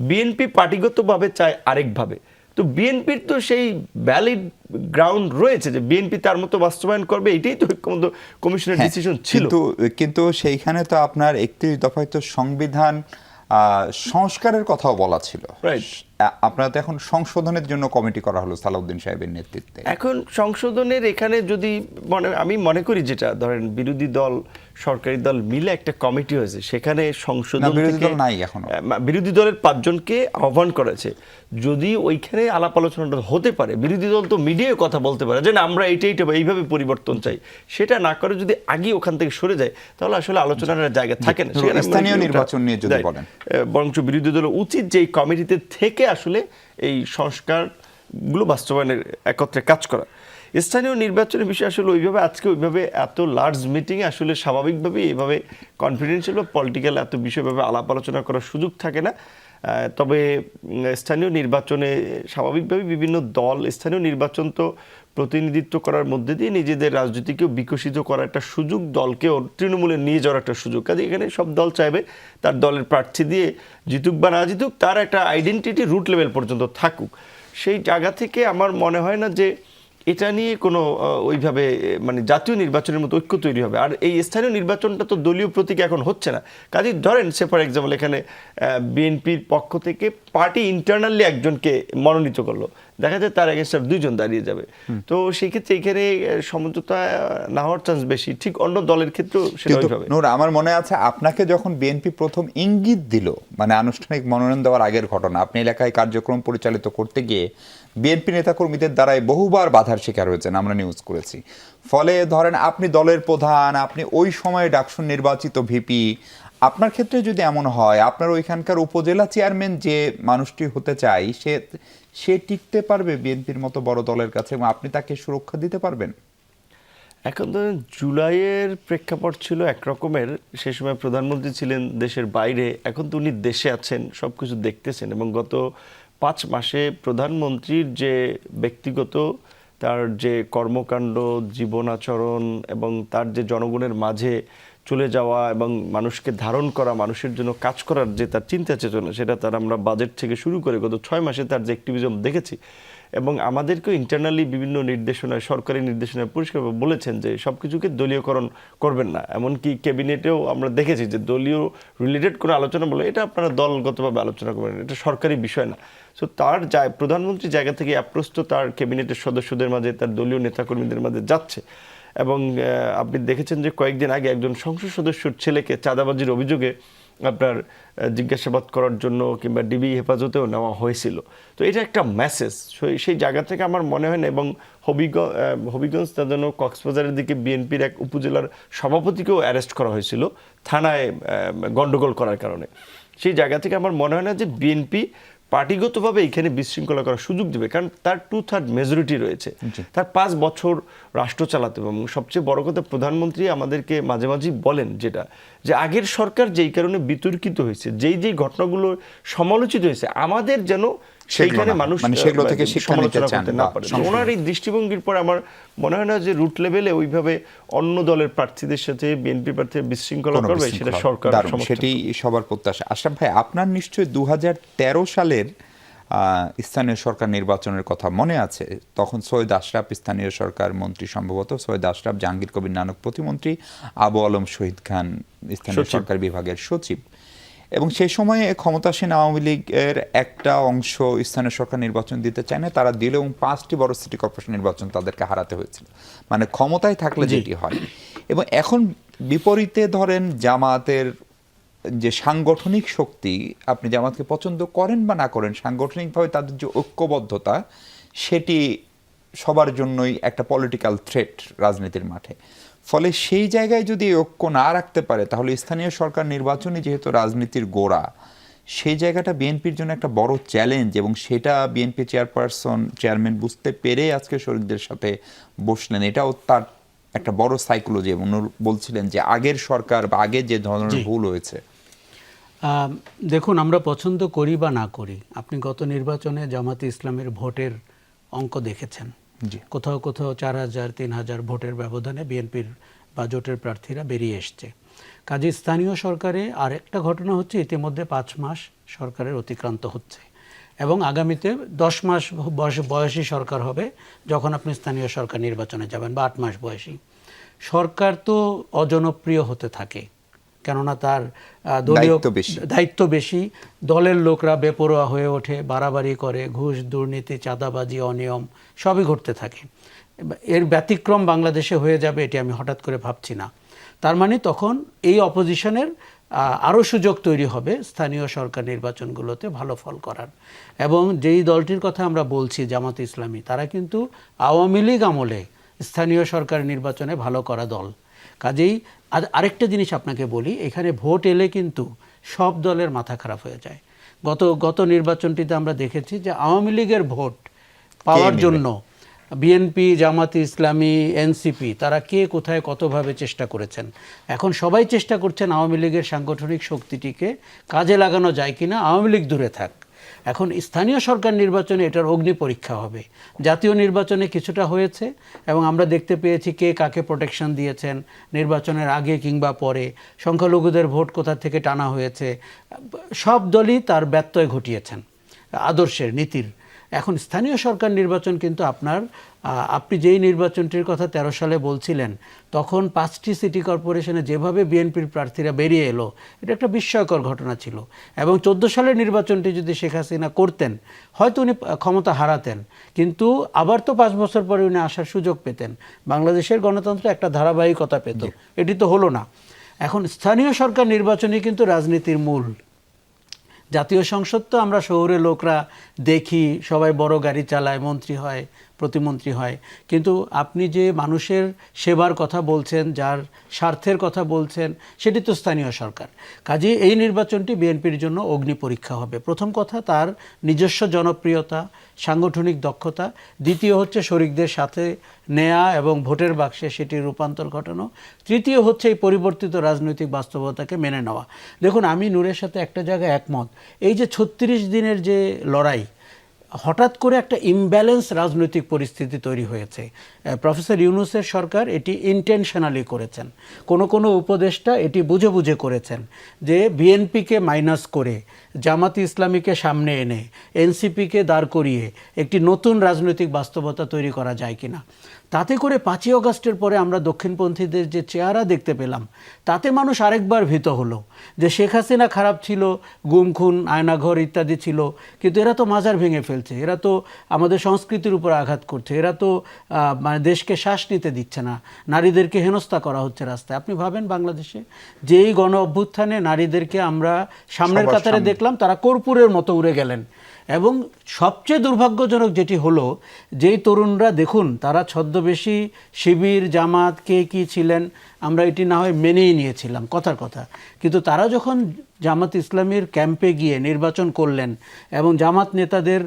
বিএনপি পার্টিগতভাবে চায় আরেকভাবে, তো বিএনপির তো সেই ভ্যালিড গ্রাউন্ড রয়েছে যে বিএনপি তার মতো বাস্তবায়ন করবে, এটাই তো ঐক্যমত্য কমিশনের হ্যাঁ, ডিসিশন ছিল। কিন্তু সেইখানে তো আপনার 31 দফায় তো সংবিধান সংস্কারের কথাও বলা ছিল। Right. আপনারা তো এখন সংশোধনের জন্য কমিটি করা হলো সালাউদ্দিন সাহেবের নেতৃত্বে। এখন সংশোধনের এখানে যদি আমি মনে করি যেটা ধরেন বিরোধী দল সরকারি দল মিলে একটা কমিটি হয়েছে, সেখানে সংশোধন না, বিরোধী থেকে দল নাই এখনো। বিরোধী দলের 5 জনকে আহ্বান করেছে। যদি ওইখানে আলাপ আলোচনাটা হতে পারে, বিরোধী দল তো মিডিয়ায় কথা বলতে পারে যে না আমরা এইটাই এইভাবে পরিবর্তন চাই, সেটা না করে যদি আগে ওখান থেকে সরে যায় তাহলে আসলে আলোচনার জায়গা থাকে না। সেখানে স্থানীয় নির্বাচন নিয়ে যদি বলেন, বরঞ্চ বিরোধী দলের উচিত যে এই কমিটিতে থেকে আসলে এই সংস্কারগুলো বাস্তবায়নের একত্রে কাজ করা। স্থানীয় নির্বাচনের বিষয়ে আসলে ওইভাবে এত লার্জ মিটিংয়ে আসলে স্বাভাবিকভাবে এইভাবে কনফিডেন্সিয়াল বা পলিটিক্যাল এত বিষয়ভাবে আলাপ আলোচনা করার সুযোগ থাকে না। তবে স্থানীয় নির্বাচনে স্বাভাবিকভাবে বিভিন্ন দল, স্থানীয় নির্বাচন তো প্রতিনিধিত্ব করার মধ্যে দিয়ে নিজেদের রাজনীতিকেও বিকশিত করার একটা সুযোগ, দলকেও তৃণমূলে নিয়ে যাওয়ার একটা সুযোগ। কাজে এখানে সব দল চাইবে তার দলের প্রার্থী দিয়ে জিতুক বা না জিতুক তার একটা আইডেন্টিটি রুট লেভেল পর্যন্ত থাকুক। সেই জায়গা থেকে আমার মনে হয় না যে এটা নিয়ে কোনো ওইভাবে মানে জাতীয় নির্বাচনের মতো ঐক্য তৈরি হবে। আর এই স্থানীয় নির্বাচনটা তো দলীয় প্রতীক এখন হচ্ছে না। কাজেই ধরেন সে ফর এক্সাম্পল এখানে বিএনপির পক্ষ থেকে পার্টি ইন্টারনালি একজনকে মনোনীত করলো, দেখা যায় তার এগেনস্টে 2 জন দাঁড়িয়ে যাবে। তো সেই ক্ষেত্রে এখানে সমঝোতা না হওয়ার চান্স বেশি। ঠিক অন্য দলের ক্ষেত্রেও সেটা ওইভাবে। নূর, আমার মনে আছে আপনাকে যখন বিএনপি প্রথম ইঙ্গিত দিল, মানে আনুষ্ঠানিক মনোনয়ন দেওয়ার আগের ঘটনা, আপনি এলাকায় কার্যক্রম পরিচালিত করতে গিয়ে বিএনপি নেতাকর্মীদের দ্বারাই বহুবার বাধার শিকার হয়েছেন, আমরা নিউজ করেছি। ফলে ধরেন আপনি দলের প্রধান, আপনি ওই সময়ে ডাকসুর নির্বাচিত ভিপি, আপনার ক্ষেত্রে যদি এমন হয় আপনার ওইখানকার উপজেলা চেয়ারম্যান যে মানুষটি হতে চাই সে টিকতে পারবে বিএনপির মতো বড় দলের কাছে এবং আপনি তাকে সুরক্ষা দিতে পারবেন? এখন ধরেন জুলাইয়ের প্রেক্ষাপট ছিল একরকমের, সে সময় প্রধানমন্ত্রী ছিলেন দেশের বাইরে, এখন তো উনি দেশে আছেন, সব কিছু দেখতেছেন এবং গত 5 মাসে প্রধানমন্ত্রীর যে ব্যক্তিগত তার যে কর্মকাণ্ড, জীবন আচরণ এবং তার যে জনগণের মাঝে চলে যাওয়া এবং মানুষকে ধারণ করা, মানুষের জন্য কাজ করার যে তার চিন্তা চেতনা, সেটা তার আমরা বাজেট থেকে শুরু করে গত 6 মাসে তার যে অ্যাক্টিভিজম দেখেছি। এবং আমাদেরকেও ইন্টারনালি বিভিন্ন নির্দেশনায়, সরকারি নির্দেশনায় পরিষ্কার বলেছেন যে সব কিছুকে দলীয়করণ করবেন না। এমনকি ক্যাবিনেটেও আমরা দেখেছি যে দলীয় রিলেটেড কোনো আলোচনা বলে এটা আপনারা দলগতভাবে আলোচনা করবেন, এটা সরকারি বিষয় না। সো তার প্রধানমন্ত্রীর জায়গা থেকে অ্যাপ্রোচ তো তার ক্যাবিনেটের সদস্যদের মাঝে, তার দলীয় নেতাকর্মীদের মাঝে যাচ্ছে। এবং আপনি দেখেছেন যে কয়েকদিন আগে একজন সংসদ সদস্যর ছেলেকে চাঁদাবাজির অভিযোগে আপনার জিজ্ঞাসাবাদ করার জন্য কিংবা ডিবি হেফাজতেও নেওয়া হয়েছিল। তো এটা একটা মেসেজ সেই জায়গা থেকে আমার মনে হয় না। এবং হবিগঞ্জ তার জন্য কক্সবাজারের দিকে বিএনপির এক উপজেলার সভাপতিকেও অ্যারেস্ট করা হয়েছিল থানায় গন্ডগোল করার কারণে। সেই জায়গা থেকে আমার মনে হয় না যে বিএনপি পার্টিগতভাবে এখানে বিশৃঙ্খলা করার সুযোগ দেবে, কারণ তার 2/3 মেজরিটি রয়েছে, তার 5 বছর রাষ্ট্র চালাতে হবে। এবং সবচেয়ে বড় কথা প্রধানমন্ত্রী আমাদেরকে মাঝে মাঝেই বলেন যেটা, যে আগের সরকার যেই কারণে বিতর্কিত হয়েছে, যেই ঘটনাগুলো সমালোচিত হয়েছে, আমাদের যেন সেইখানে মানুষ সেগুলো থেকে শিক্ষা নিতে চান না পারে। ওনার এই দৃষ্টিভঙ্গির পর আমার মনে হয় না যে রুট লেভেলে ওইভাবে অন্য দলের প্রার্থীদের সাথে বিএনপি প্রার্থীর বিশৃঙ্খলা করবে, সেটা সরকার সেটি সবার প্রত্যাশা। আশরাফ ভাই, আপনার নিশ্চয়ই 2013 সালের স্থানীয় সরকার নির্বাচনের কথা মনে আছে। তখন সৈয়দ আশরাফ স্থানীয় সরকার মন্ত্রী, সম্ভবত সৈয়দ আশরাফ, জাহাঙ্গীর কবির নানক প্রতিমন্ত্রী, আবু আলম শহীদ খান স্থানীয় সরকার বিভাগের সচিব। এবং সেই সময়ে ক্ষমতাসীন আওয়ামী লীগের একটা অংশ স্থানীয় সরকার নির্বাচন দিতে চায় না, তারা দিল এবং 5টি বড় সিটি কর্পোরেশন নির্বাচন তাদেরকে হারাতে হয়েছিল, মানে ক্ষমতায় থাকলে যেটি হয়। এবং এখন বিপরীতে ধরেন জামাতের যে সাংগঠনিক শক্তি, আপনি জামাতকে পছন্দ করেন বা না করেন, সাংগঠনিকভাবে তাদের যে ঐক্যবদ্ধতা, সেটি সবার জন্যই একটা পলিটিক্যাল থ্রেট রাজনীতির মাঠে। ফলে সেই জায়গায় যদি ঐক্য না রাখতে পারে, তাহলে স্থানীয় সরকার নির্বাচনে যেহেতু রাজনীতির গোড়া, সেই জায়গাটা বিএনপির জন্য একটা বড় চ্যালেঞ্জ। এবং সেটা বিএনপি চেয়ারম্যান বুঝতে পেরে আজকে শরীরদের সাথে বসলেন। এটাও তার একটা বড় সাইকোলজি। এবং বলছিলেন যে আগের সরকার বা আগের যে ধরনের ভুল হয়েছে, দেখুন, আমরা পছন্দ করি বা না করি, আপনি গত নির্বাচনে জামাতে ইসলামের ভোটের অঙ্ক দেখেছেন। জি। কোথাও কোথাও 4,000 3,000 ভোটের ব্যবধানে বিএনপির বা জোটের প্রার্থীরা বেরিয়ে এসছে। কাজে স্থানীয় সরকারে আরেকটা ঘটনা হচ্ছে, ইতিমধ্যে 5 মাস সরকারের অতিক্রান্ত হচ্ছে এবং আগামীতে 10 মাস বয়সী সরকার হবে যখন আপনি স্থানীয় সরকার নির্বাচনে যাবেন, বা 8 মাস বয়সী সরকার। তো অজনপ্রিয় হতে থাকে, কেননা তার দলীয় দায়িত্ব বেশি, দলের লোকরা বেপরোয়া হয়ে ওঠে, বাড়াবাড়ি করে, ঘুষ দুর্নীতি চাঁদাবাজি অনিয়ম সবই ঘটতে থাকে। এর ব্যতিক্রম বাংলাদেশে হয়ে যাবে এটি আমি হঠাৎ করে ভাবছি না। তার মানে তখন এই অপোজিশনের আরও সুযোগ তৈরি হবে স্থানীয় সরকার নির্বাচনগুলোতে ভালো ফল করার। এবং যেই দলটির কথা আমরা বলছি জামাত ইসলামী, তারা কিন্তু আওয়ামী লীগ আমলে স্থানীয় সরকার নির্বাচনে ভালো করা দল। কাজেই আরেকটা জিনিস আপনাকে বলি, এখানে ভোট এলে কিন্তু সব দলের মাথা খারাপ হয়ে যায়। গত নির্বাচনটিতে আমরা দেখেছি যে আওয়ামী লীগের ভোট পাওয়ার জন্য বিএনপি, জামাতে ইসলামী, এনসিপি তারা কে কোথায় কতভাবে চেষ্টা করেছেন। এখন সবাই চেষ্টা করছেন আওয়ামী লীগের সাংগঠনিক শক্তিটিকে কাজে লাগানো যায় কিনা, আওয়ামী লীগ দূরে থাক। এখন স্থানীয় সরকার নির্বাচনে এটার অগ্নি পরীক্ষা হবে। জাতীয় নির্বাচনে কিছুটা হয়েছে এবং আমরা দেখতে পেয়েছি কে কাকে প্রোটেকশন দিয়েছেন নির্বাচনের আগে কিংবা পরে, সংখ্যালঘুদের ভোট কোথা থেকে টানা হয়েছে, সব দলই তার ব্যত্যয় ঘটিয়েছেন আদর্শের নীতির। এখন স্থানীয় সরকার নির্বাচন কিন্তু আপনি যেই নির্বাচনটির কথা 13 সালে বলছিলেন, তখন 5টি সিটি কর্পোরেশনে যেভাবে বিএনপির প্রার্থীরা বেরিয়ে এলো, এটা একটা বিস্ময়কর ঘটনা ছিল। এবং 14 সালের নির্বাচনটি যদি শেখ হাসিনা করতেন, হয়তো উনি ক্ষমতা হারাতেন, কিন্তু আবার তো 5 বছর পরে উনি আসার সুযোগ পেতেন, বাংলাদেশের গণতন্ত্র একটা ধারাবাহিকতা পেত। এটি তো হলো না। এখন স্থানীয় সরকার নির্বাচনই কিন্তু রাজনীতির মূল। জাতীয় সংসদ তো আমরা শহরের লোকরা দেখি, সবাই বড় গাড়ি চালায়, মন্ত্রী হয়, প্রতিমন্ত্রী হয়, কিন্তু আপনি যে মানুষের সেবার কথা বলছেন, যার স্বার্থের কথা বলছেন, সেটি তো স্থানীয় সরকার। কাজেই এই নির্বাচনটি বিএনপির জন্য অগ্নি পরীক্ষা হবে। প্রথম কথা তার নিজস্ব জনপ্রিয়তা, সাংগঠনিক দক্ষতা, দ্বিতীয় হচ্ছে শরিকদের সাথে নেয়া এবং ভোটের বাক্সে সেটির রূপান্তর ঘটানো, তৃতীয় হচ্ছে এই পরিবর্তিত রাজনৈতিক বাস্তবতাকে মেনে নেওয়া। দেখুন, আমি নূরের সাথে একটা জায়গায় একমত, এই যে 36 দিনের যে লড়াই, হঠাৎ করে একটা ইমব্যালেন্স রাজনৈতিক পরিস্থিতি তৈরি হয়েছে। প্রফেসর ইউনূসের সরকার এটি ইন্টেনশনালি করেছেন, কোনো উপদেষ্টা এটি বুঝে বুঝে করেছেন যে বিএনপিকে মাইনাস করে, জামাতে ইসলামীকে সামনে এনে, এনসিপিকে দাঁড় করিয়ে একটি নতুন রাজনৈতিক বাস্তবতা তৈরি করা যায় কিনা। তাতে করে 5ই আগস্টের পরে আমরা দক্ষিণপন্থীদের যে চেহারা দেখতে পেলাম, তাতে মানুষ আরেকবার ভীত হলো যে শেখ হাসিনা খারাপ ছিল, গুম খুন আয়নাঘর ইত্যাদি ছিল, কিন্তু এরা তো মাজার ভেঙে ফেলছে, এরা তো আমাদের সংস্কৃতির উপর আঘাত করছে, এরা তো মানে দেশকে শ্বাস নিতে দিচ্ছে না, নারীদেরকে হেনস্থা করা হচ্ছে রাস্তায়। আপনি ভাবেন বাংলাদেশে যেই গণ অভ্যুত্থানে নারীদেরকে আমরা সামনের কাতারে দেখলাম, তারা কর্পূরের মতো উড়ে গেলেন। এবং সবচেয়ে দুর্ভাগ্যজনক যেটি হলো, যেই তরুণরা দেখুন তারা ছদ্মবেশী শিবির, জামাত, কে কী ছিলেন, আমরা এটি না হয় মেনেই নিয়েছিলাম কথার কথা, কিন্তু তারা যখন জামাত ইসলামীর ক্যাম্পে গিয়ে নির্বাচন করলেন এবং জামাত নেতাদের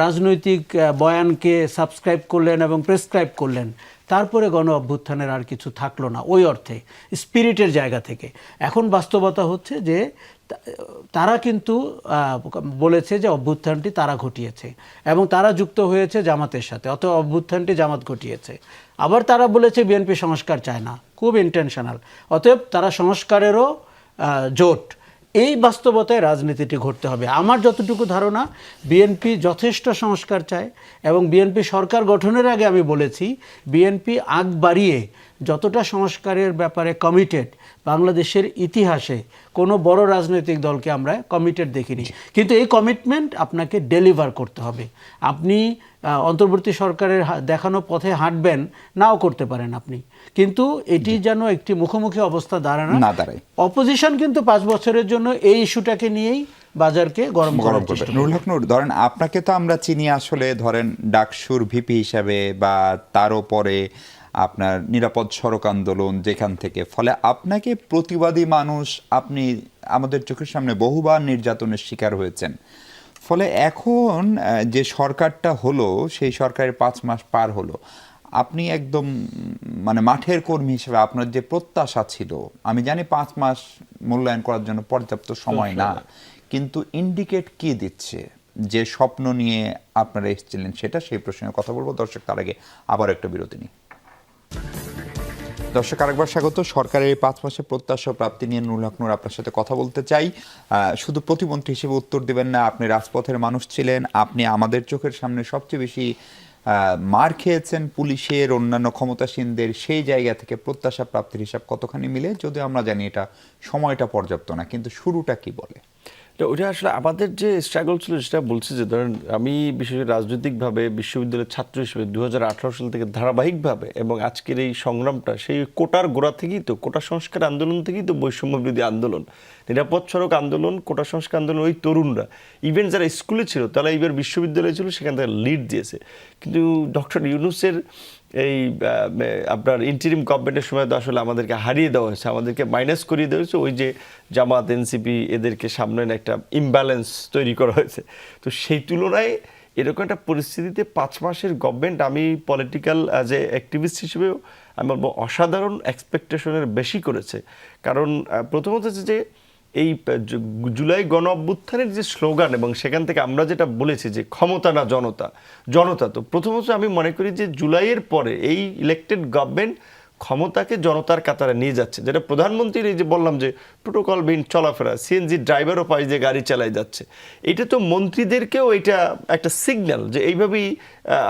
রাজনৈতিক বয়ানকে সাবস্ক্রাইব করলেন এবং প্রেসক্রাইব করলেন, তারপরে গণ অভ্যুত্থানের আর কিছু থাকলো না ওই অর্থে, স্পিরিটের জায়গা থেকে। এখন বাস্তবতা হচ্ছে যে তারা কিন্তু বলেছে যে অভ্যুত্থানটি তারা ঘটিয়েছে এবং তারা যুক্ত হয়েছে জামাতের সাথে, অতএব অভ্যুত্থানটি জামাত ঘটিয়েছে। আবার তারা বলেছে বিএনপি সংস্কার চায় না, খুব ইন্টেনশনাল, অতএব তারা সংস্কারেরও জোট। এই বাস্তবতায় রাজনীতিটি ঘটতে হবে। আমার যতটুকু ধারণা, বিএনপি যথেষ্ট সংস্কার চায় এবং বিএনপি সরকার গঠনের আগে আমি বলেছি, বিএনপি আগ বাড়িয়ে যতটা সংস্কারের ব্যাপারে কমিটেড, বাংলাদেশের ইতিহাসে কোনো বড় রাজনৈতিক দলকে আমরা কমিটেড দেখিনি। কিন্তু এই কমিটমেন্ট আপনাকে ডেলিভার করতে হবে। আপনি অন্তর্বর্তী সরকারের দেখানো পথে হাঁটবেন, নাও করতে পারেন আপনি, কিন্তু এটি যেন একটি মুখোমুখি অবস্থা দাঁড়ায়। অপোজিশন কিন্তু 5 বছরের জন্য এই ইস্যুটাকে নিয়েই বাজারকে গরম করবে। নুরুল হক নূর, ধরেন আপনাকে তো আমরা চিনি আসলে ধরেন ডাকসুর ভিপি হিসাবে, বা তারও পরে আপনার নিরাপদ সড়ক আন্দোলন যেখান থেকে, ফলে আপনাকে প্রতিবাদী মানুষ, আপনি আমাদের চোখের সামনে বহুবার নির্যাতনের শিকার হয়েছেন। ফলে এখন যে সরকারটা হলো, সেই সরকারের 5 মাস পার হলো, আপনি একদম মানে মাঠের কর্মী হিসেবে আপনার যে প্রত্যাশা ছিল, আমি জানি 5 মাস মূল্যায়ন করার জন্য পর্যাপ্ত সময় না, কিন্তু ইন্ডিকেট কি দিচ্ছে যে স্বপ্ন নিয়ে আপনারা এসেছিলেন সেটা, সেই প্রশ্নের কথা বলবো। দর্শক, তার আগে আবার একটা বিরতি নিই। দর্শক, আরেকবার স্বাগত। সরকারের এই 5 মাসের প্রত্যাশা প্রাপ্তি নিয়ে নুরুল হক নূর আপনার সাথে কথা বলতে চাই। শুধু প্রতিমন্ত্রী হিসেবে উত্তর দিবেন না, আপনি রাজপথের মানুষ ছিলেন, আপনি আমাদের চোখের সামনে সবচেয়ে বেশি মার খেয়েছেন পুলিশের, অন্যান্য ক্ষমতাসীনদের। সেই জায়গা থেকে প্রত্যাশা প্রাপ্তির হিসাব কতখানি মিলে? যদিও আমরা জানি এটা সময়টা পর্যাপ্ত না, কিন্তু শুরুটা কি বলে? ওইটা আসলে আমাদের যে স্ট্রাগল ছিল সেটা বলছি, যে ধরেন আমি বিশেষ করে রাজনৈতিকভাবে বিশ্ববিদ্যালয়ের ছাত্র হিসেবে 2018 সাল থেকে ধারাবাহিকভাবে, এবং আজকের এই সংগ্রামটা সেই কোটার গোড়া থেকেই তো, কোটা সংস্কার আন্দোলন থেকেই তো বৈষম্য বিরোধী আন্দোলন, নিরাপদ সড়ক আন্দোলন, কোটা সংস্কার আন্দোলন, ওই তরুণরা ইভেন যারা স্কুলে ছিল তারা এবার বিশ্ববিদ্যালয়ে ছিল, সেখান থেকে লিড দিয়েছে। কিন্তু ডক্টর ইউনূসের এই আপনার ইন্টারিম গভর্নমেন্টের সময় তো আসলে আমাদেরকে হারিয়ে দেওয়া হয়েছে, আমাদেরকে মাইনাস করিয়ে দেওয়া হয়েছে। ওই যে জামাত, এনসিপি, এদেরকে সামনে একটা ইমব্যালেন্স তৈরি করা হয়েছে। তো সেই তুলনায় এরকম একটা পরিস্থিতিতে 5 মাসের গভর্নমেন্ট, আমি পলিটিক্যাল অ্যাজ এ অ্যাক্টিভিস্ট হিসেবেও আমি বলবো অসাধারণ এক্সপেকটেশনের বেশি করেছে। কারণ প্রথমত হচ্ছে যে এই জুলাই গণ অভ্যুত্থানের যে স্লোগান, এবং সেখান থেকে আমরা যেটা বলেছি যে ক্ষমতা না জনতা, জনতা। তো প্রথমত আমি মনে করি যে জুলাইয়ের পরে এই ইলেক্টেড গভর্নমেন্ট ক্ষমতাকে জনতার কাতারে নিয়ে যাচ্ছে, যেটা প্রধানমন্ত্রীর এই যে বললাম যে প্রোটোকলবিহীন চলাফেরা, সিএনজি ড্রাইভারও পাই যে গাড়ি চালাই যাচ্ছে, এটা তো মন্ত্রীদেরকেও এটা একটা সিগন্যাল যে এইভাবেই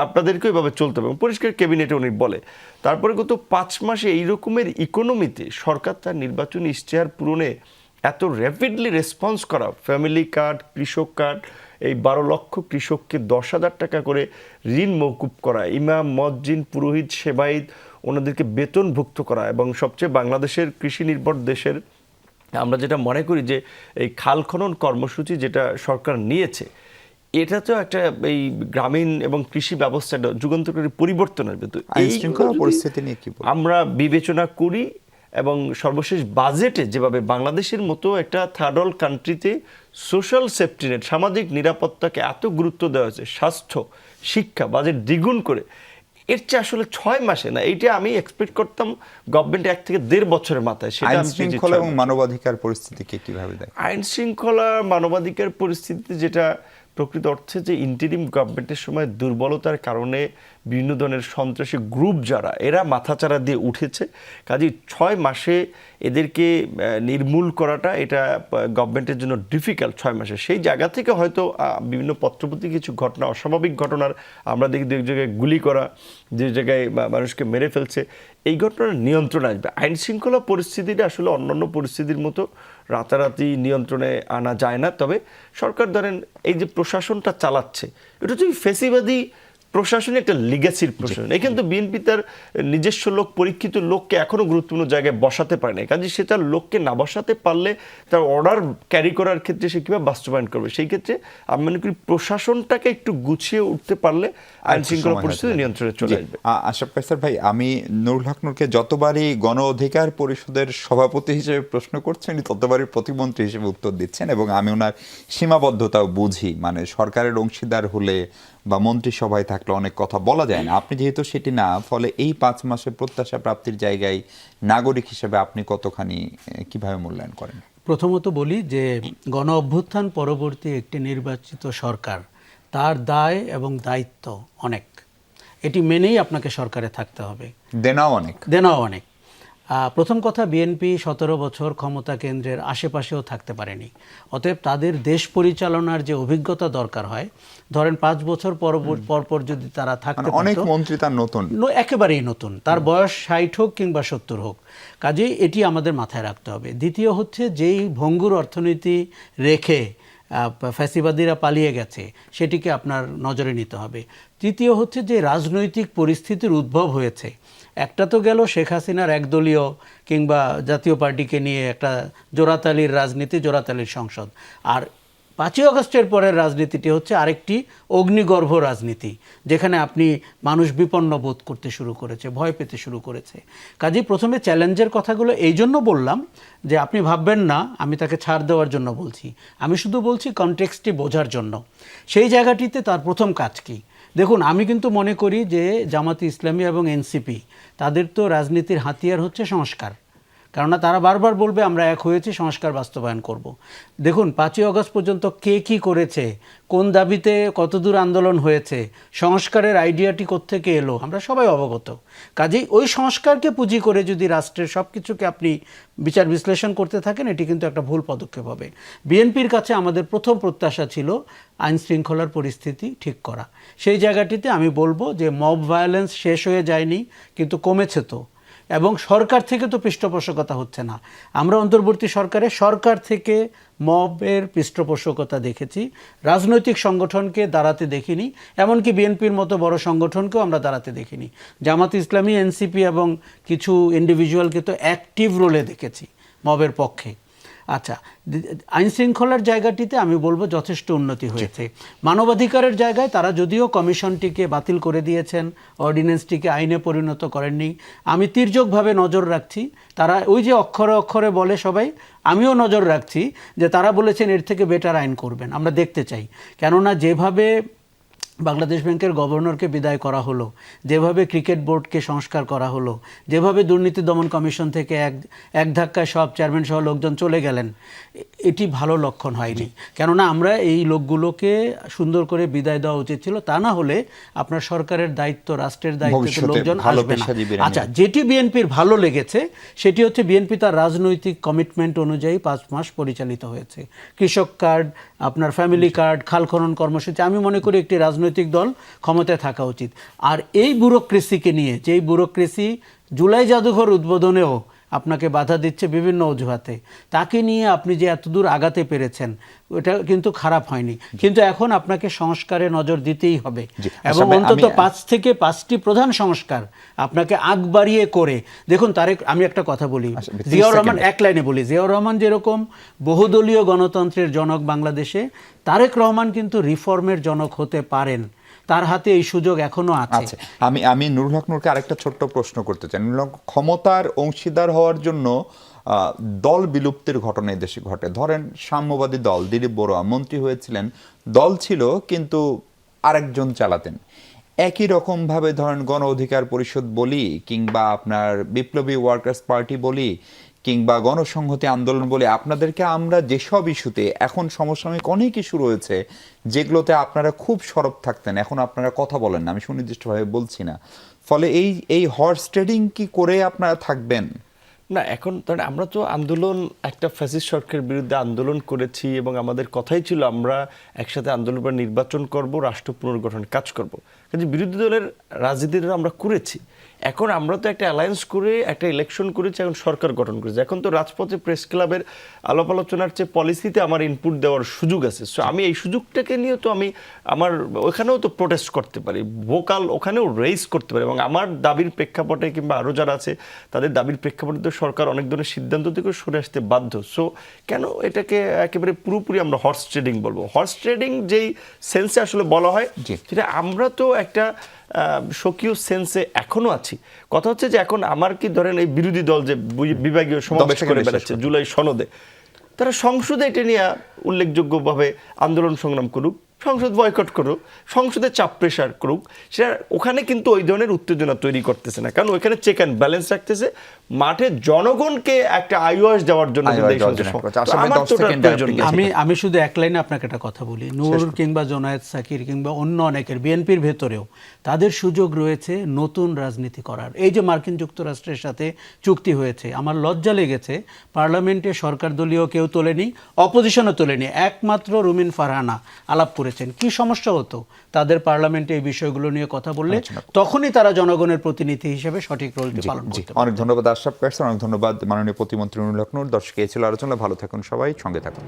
আপনাদেরকেও এইভাবে চলতে হবে, এবং পরিষ্কার ক্যাবিনেটে উনি বলে। তারপরে গত 5 মাসে এই রকমের ইকোনমিতে সরকার তার নির্বাচনী ইশতেহার পূরণে এত র্যাপিডলি রেসপন্স করা, ফ্যামিলি কার্ড, কৃষক কার্ড, এই 12 লক্ষ কৃষককে 10,000 টাকা করে ঋণ মওকুফ করা, ইমাম, মজ্জিন, পুরোহিত, সেবায়েত, ওনাদেরকে বেতনভুক্ত করা, এবং সবচেয়ে বাংলাদেশের কৃষি নির্ভর দেশের আমরা যেটা মনে করি যে এই খাল খনন কর্মসূচি যেটা সরকার নিয়েছে, এটা তো একটা এই গ্রামীণ এবং কৃষি ব্যবস্থাটা যুগান্তকারী পরিবর্তন আসবে। তো এই পরিস্থিতি নিয়ে কি আমরা বিবেচনা করি, এবং সর্বশেষ বাজেটে যেভাবে বাংলাদেশের মতো একটা থার্ড ওয়ার্ল্ড কান্ট্রিতে সোশ্যাল সেফটি নেট, সামাজিক নিরাপত্তাকে এত গুরুত্ব দেওয়া হয়েছে, স্বাস্থ্য, শিক্ষা, বাজেট দ্বিগুণ করে, এর চেয়ে আসলে 6 মাসে না, এইটা আমি এক্সপেক্ট করতাম গভর্নমেন্ট 1 থেকে 1.5 বছরের মাথায়। সেটা আইন শৃঙ্খলা এবং মানবাধিকার পরিস্থিতিকে কিভাবে দেখেন? আইন শৃঙ্খলা মানবাধিকার পরিস্থিতি যেটা প্রকৃত অর্থে যে ইন্টারিম গভর্নমেন্টের সময় দুর্বলতার কারণে বিভিন্ন ধরনের সন্ত্রাসী গ্রুপ যারা, এরা মাথাচাড়া দিয়ে উঠেছে। কাজেই 6 মাসে এদেরকে নির্মূল করাটা এটা গভর্নমেন্টের জন্য ডিফিকাল্ট 6 মাসে। সেই জায়গা থেকে হয়তো বিভিন্ন পত্রপত্রে কিছু ঘটনা, অস্বাভাবিক ঘটনার আমরা দেখি, দু এক জায়গায় গুলি করা, যে জায়গায় মানুষকে মেরে ফেলছে, এই ঘটনার নিয়ন্ত্রণ আসবে। আইন শৃঙ্খলা পরিস্থিতিটা আসলে অন্যান্য পরিস্থিতির মতো রাতারাতি নিয়ন্ত্রণে আনা যায় না। তবে সরকার ধরেন এই যে প্রশাসনটা চালাচ্ছে, এটা হচ্ছে ফেসিবাদী প্রশাসনের একটা লিগ্যাসির প্রশাসন। এখানে তো বিএনপি তার নিজস্ব লোক, পরীক্ষিত লোককে এখনো গুরুত্বপূর্ণ জায়গায় বসাতে পারে না। কাজে সে তার লোককে না বসাতে পারলে তার অর্ডার ক্যারি করার ক্ষেত্রে সে কীভাবে বাস্তবায়ন করবে? সেই ক্ষেত্রে আমি মনে করি প্রশাসনটাকে একটু গুছিয়ে উঠতে পারলে আইন শৃঙ্খলা পরিস্থিতি নিয়ন্ত্রণে চলে আসবে। আশরাফ কায়সার ভাই, আমি নুরুল হক নূরকে যতবারই গণ অধিকার পরিষদের সভাপতি হিসেবে প্রশ্ন করছেন, ততবারই প্রতিমন্ত্রী হিসেবে উত্তর দিচ্ছেন, এবং আমি ওনার সীমাবদ্ধতাও বুঝি। মানে সরকারের অংশীদার হলে বা মন্ত্রিসভায় থাকলে অনেক কথা বলা যায় না, আপনি যেহেতু সেটি না, ফলে এই 5 মাসে প্রত্যাশা প্রাপ্তির জায়গায় নাগরিক হিসেবে আপনি কতখানি কিভাবে মূল্যায়ন করেন? প্রথমত বলি যে গণ অভ্যুত্থান পরবর্তী একটি নির্বাচিত সরকার, তার দায় এবং দায়িত্ব অনেক, এটি মেনেই আপনাকে সরকারে থাকতে হবে। দেনাও অনেক। প্রথম কথা, বিএনপি 17 বছর ক্ষমতা কেন্দ্রের আশেপাশেও থাকতে পারেনি। অতএব তাদের দেশ পরিচালনার যে অভিজ্ঞতা দরকার হয়, ধরেন 5 বছর পর যদি তারা থাকতে, অনেক মন্ত্রী তার নতুন, একেবারেই নতুন, তার বয়স 60 হোক কিংবা 70 হোক, কাজেই এটি আমাদের মাথায় রাখতে হবে। দ্বিতীয় হচ্ছে, যেই ভঙ্গুর অর্থনীতি রেখে ফ্যাসিবাদীরা পালিয়ে গেছে, সেটিকে আপনার নজরে নিতে হবে। তৃতীয় হচ্ছে, যে রাজনৈতিক পরিস্থিতির উদ্ভব হয়েছে, একটা তো গেল শেখ হাসিনার একদলীয় কিংবা জাতীয় পার্টিকে নিয়ে একটা জোড়াতালির রাজনীতি, জোড়াতালির সংসদ, আর 5ই আগস্টের পরের রাজনীতিটি হচ্ছে আরেকটি অগ্নিগর্ভ রাজনীতি, যেখানে আপনি মানুষ বিপন্ন বোধ করতে শুরু করেছে, ভয় পেতে শুরু করেছে। কাজেই প্রথমে চ্যালেঞ্জের কথাগুলো এই জন্য বললাম যে আপনি ভাববেন না আমি তাকে ছাড় দেওয়ার জন্য বলছি, আমি শুধু বলছি কনটেক্সটটি বোঝার জন্য। সেই জায়গাটিতে তার প্রথম কাজ কি? দেখুন, আমি কিন্তু মনে করি যে জামাতে ইসলামী এবং এনসিপি তাদের তো রাজনীতির হাতিয়ার হচ্ছে সংস্কার। কেননা তারা বারবার বলবে আমরা এক হয়েছি, সংস্কার বাস্তবায়ন করব। দেখুন 5ই আগস্ট পর্যন্ত কে কি করেছে, কোন দাবিতে কতদূর আন্দোলন হয়েছে, সংস্কারের আইডিয়াটি কোত্থেকে এলো, আমরা সবাই অবগত। কাজেই ওই সংস্কারকে পুঁজি করে যদি রাষ্ট্রের সব কিছুকে আপনি বিচার বিশ্লেষণ করতে থাকেন, এটি কিন্তু একটা ভুল পদক্ষেপ হবে। বিএনপির কাছে আমাদের প্রথম প্রত্যাশা ছিল আইন শৃঙ্খলার পরিস্থিতি ঠিক করা। সেই জায়গাটিতে আমি বলবো যে মব ভায়োলেন্স শেষ হয়ে যায়নি, কিন্তু কমেছে তো। এবং সরকার থেকে তো পৃষ্ঠপোষকতা হচ্ছে না। আমরা অন্তর্বর্তী সরকার থেকে মবের পৃষ্ঠপোষকতা দেখেছি, রাজনৈতিক সংগঠনকে দাঁড়াতে দেখিনি, এমনকি বিএনপির মতো বড় সংগঠনকেও আমরা দাঁড়াতে দেখিনি। জামাত ইসলামী, এনসিপি এবং কিছু ইন্ডিভিজুয়ালকে তো অ্যাক্টিভ রোলে দেখেছি মবের পক্ষে। আচ্ছা, আইন শৃঙ্খলার জায়গাটিতে আমি বলবো যথেষ্ট উন্নতি হয়েছে। মানবাধিকারের জায়গায় তারা যদিও কমিশনটিকে বাতিল করে দিয়েছেন, অর্ডিন্যান্সটিকে আইনে পরিণত করেননি, আমি তির্যকভাবে নজর রাখছি। তারা ওই যে অক্ষরে অক্ষরে বলে সবাই, আমিও নজর রাখছি যে তারা বলেছেন এর থেকে বেটার আইন করবেন। আমরা দেখতে চাই, কেননা যেভাবে বাংলাদেশ ব্যাংকের গভর্নরকে বিদায় করা হলো, যেভাবে ক্রিকেট বোর্ডকে সংস্কার করা হলো, যেভাবে দুর্নীতি দমন কমিশন থেকে এক ধাক্কায় সব চেয়ারম্যান সহ লোকজন চলে গেলেন, এটি ভালো লক্ষণ হয়নি। কেননা আমরা এই লোকগুলোকে সুন্দর করে বিদায় দেওয়া উচিত ছিল। তা না হলে আপনার সরকারের দায়িত্ব, রাষ্ট্রের দায়িত্বে লোকজন আসবে না। আচ্ছা, যেটি বিএনপির ভালো লেগেছে সেটি হচ্ছে বিএনপি তার রাজনৈতিক কমিটমেন্ট অনুযায়ী 5 মাস পরিচালিত হয়েছে। কৃষক কার্ড, আপনার ফ্যামিলি কার্ড, খাল খনন কর্মসূচি, আমি মনে করি একটি রাজনৈতিক দল ক্ষমতায় থাকা উচিত। আর এই ব্যুরোক্রেসিকে নিয়ে, যেই ব্যুরোক্রেসি জুলাই জাদুঘর উদ্বোধনেও আপনাকে বাধা দিচ্ছে বিভিন্ন অজুহাতে, তাকে নিয়ে আপনি যে এতদূর আগাতে পেরেছেন, ওটা কিন্তু খারাপ হয়নি। কিন্তু এখন আপনাকে সংস্কারে নজর দিতেই হবে, এবং অন্তত 5 থেকে 5টি প্রধান সংস্কার আপনাকে আগ বাড়িয়ে করে দেখুন। তারেক, আমি একটা কথা বলি, জিয়াউর রহমান, এক লাইনে বলি, জিয়াউর রহমান যেরকম বহুদলীয় গণতন্ত্রের জনক বাংলাদেশে, তারেক রহমান কিন্তু রিফর্মের জনক হতে পারেন। তার হাতে এই সুযোগ এখনো আছে। আমি নুরুল হক নূরকে আরেকটা ছোট্ট প্রশ্ন করতে চাই। নুরুল হক, ক্ষমতার অংশীদার হওয়ার জন্য দল বিলুপ্তির ঘটনা দেশে ঘটে। ধরেন সাম্যবাদী দল, দিলীপ বড়ুয়া মন্ত্রী হয়েছিলেন, দল ছিল কিন্তু আরেকজন চালাতেন। একই রকমভাবে ধরেন গণ অধিকার পরিষদ বলি, কিংবা আপনার বিপ্লবী ওয়ার্কার্স পার্টি বলি, কিংবা গণসংহতি আন্দোলন বলে, আপনাদেরকে আমরা যেসব ইস্যুতে, এখন সমসাময়িক অনেক ইস্যু রয়েছে যেগুলোতে আপনারা খুব সরব থাকতেন, এখন আপনারা কথা বলেন না। আমি সুনির্দিষ্টভাবে বলছি না। ফলে এই হর্স ট্রেডিং কি করে আপনারা থাকবেন? না, এখন আমরা তো আন্দোলন, একটা ফ্যাসিস্ট সরকারের বিরুদ্ধে আন্দোলন করেছি এবং আমাদের কথাই ছিল আমরা একসাথে আন্দোলন করে নির্বাচন করব, রাষ্ট্র পুনর্গঠনের কাজ করব। কিন্তু বিরোধী দলের রাজনীতিটা আমরা করেছি। এখন আমরা তো একটা অ্যালায়েন্স করে একটা ইলেকশন করেছি, এখন সরকার গঠন করেছি। এখন তো রাজপথে প্রেস ক্লাবের আলাপ আলোচনার চেয়ে পলিসিতে আমার ইনপুট দেওয়ার সুযোগ আছে। সো আমি এই সুযোগটাকে নিয়ে তো আমি আমার ওখানেও তো প্রোটেস্ট করতে পারি, ভোকাল ওখানেও রেইজ করতে পারি, এবং আমার দাবির প্রেক্ষাপটে কিংবা আরও যারা আছে তাদের দাবির প্রেক্ষাপটে তো সরকার অনেক ধরনের সিদ্ধান্ত থেকে সরে আসতে বাধ্য। সো কেন এটাকে একেবারে পুরোপুরি আমরা হর্স ট্রেডিং বলবো? হর্স ট্রেডিং যেই সেন্সে আসলে বলা হয়, সেটা আমরা তো একটা স্বকীয় সেন্সে এখনো আছি। কথা হচ্ছে যে এখন আমার কি ধরেন এই বিরোধী দল যে বিভাগীয় সমাবেশ করে বেড়াচ্ছে জুলাই সনদে, তারা সংসদে এটা নিয়ে উল্লেখযোগ্যভাবে আন্দোলন সংগ্রাম করুক, সংসদ বয়কট করুক, সংসদে চাপ প্রেশার করুক, সেটা ওখানে কিন্তু ওই ধরনের উত্তেজনা তৈরি করতেছে না, কারণ ওইখানে চেক অ্যান্ড ব্যালেন্স রাখতেছে, মাঠে জনগণকে একটা আইওয়াস দেওয়ার জন্য। আমি শুধু এক লাইনে আপনাকে একটা কথা বলি, নূর কিংবা জোনায়েদ সাকির কিংবা অন্য অনেকের বিএনপির ভেতরেও তাদের সুযোগ রয়েছে নতুন রাজনীতি করার। এই যে মার্কিন যুক্তরাষ্ট্রের সাথে চুক্তি হয়েছে, আমার লজ্জা লেগেছে, পার্লামেন্টে সরকার দলীয় কেউ তোলেনি, অপোজিশনও তোলেনি, একমাত্র রুমিন ফারহানা আলাপ করেছেন। কি সমস্যা হতো তাদের পার্লামেন্টে এই বিষয়গুলো নিয়ে কথা বললে? তখনই তারা জনগণের প্রতিনিধি হিসেবে সঠিক রোলটি পালন করতে পারে। অনেক ধন্যবাদ আশরাফ কায়সার, অনেক ধন্যবাদ মাননীয় প্রতিমন্ত্রী নুরুল হক নূর। দর্শক, এই ছিল আলোচনা। ভালো থাকুন সবাই, সঙ্গে থাকুন।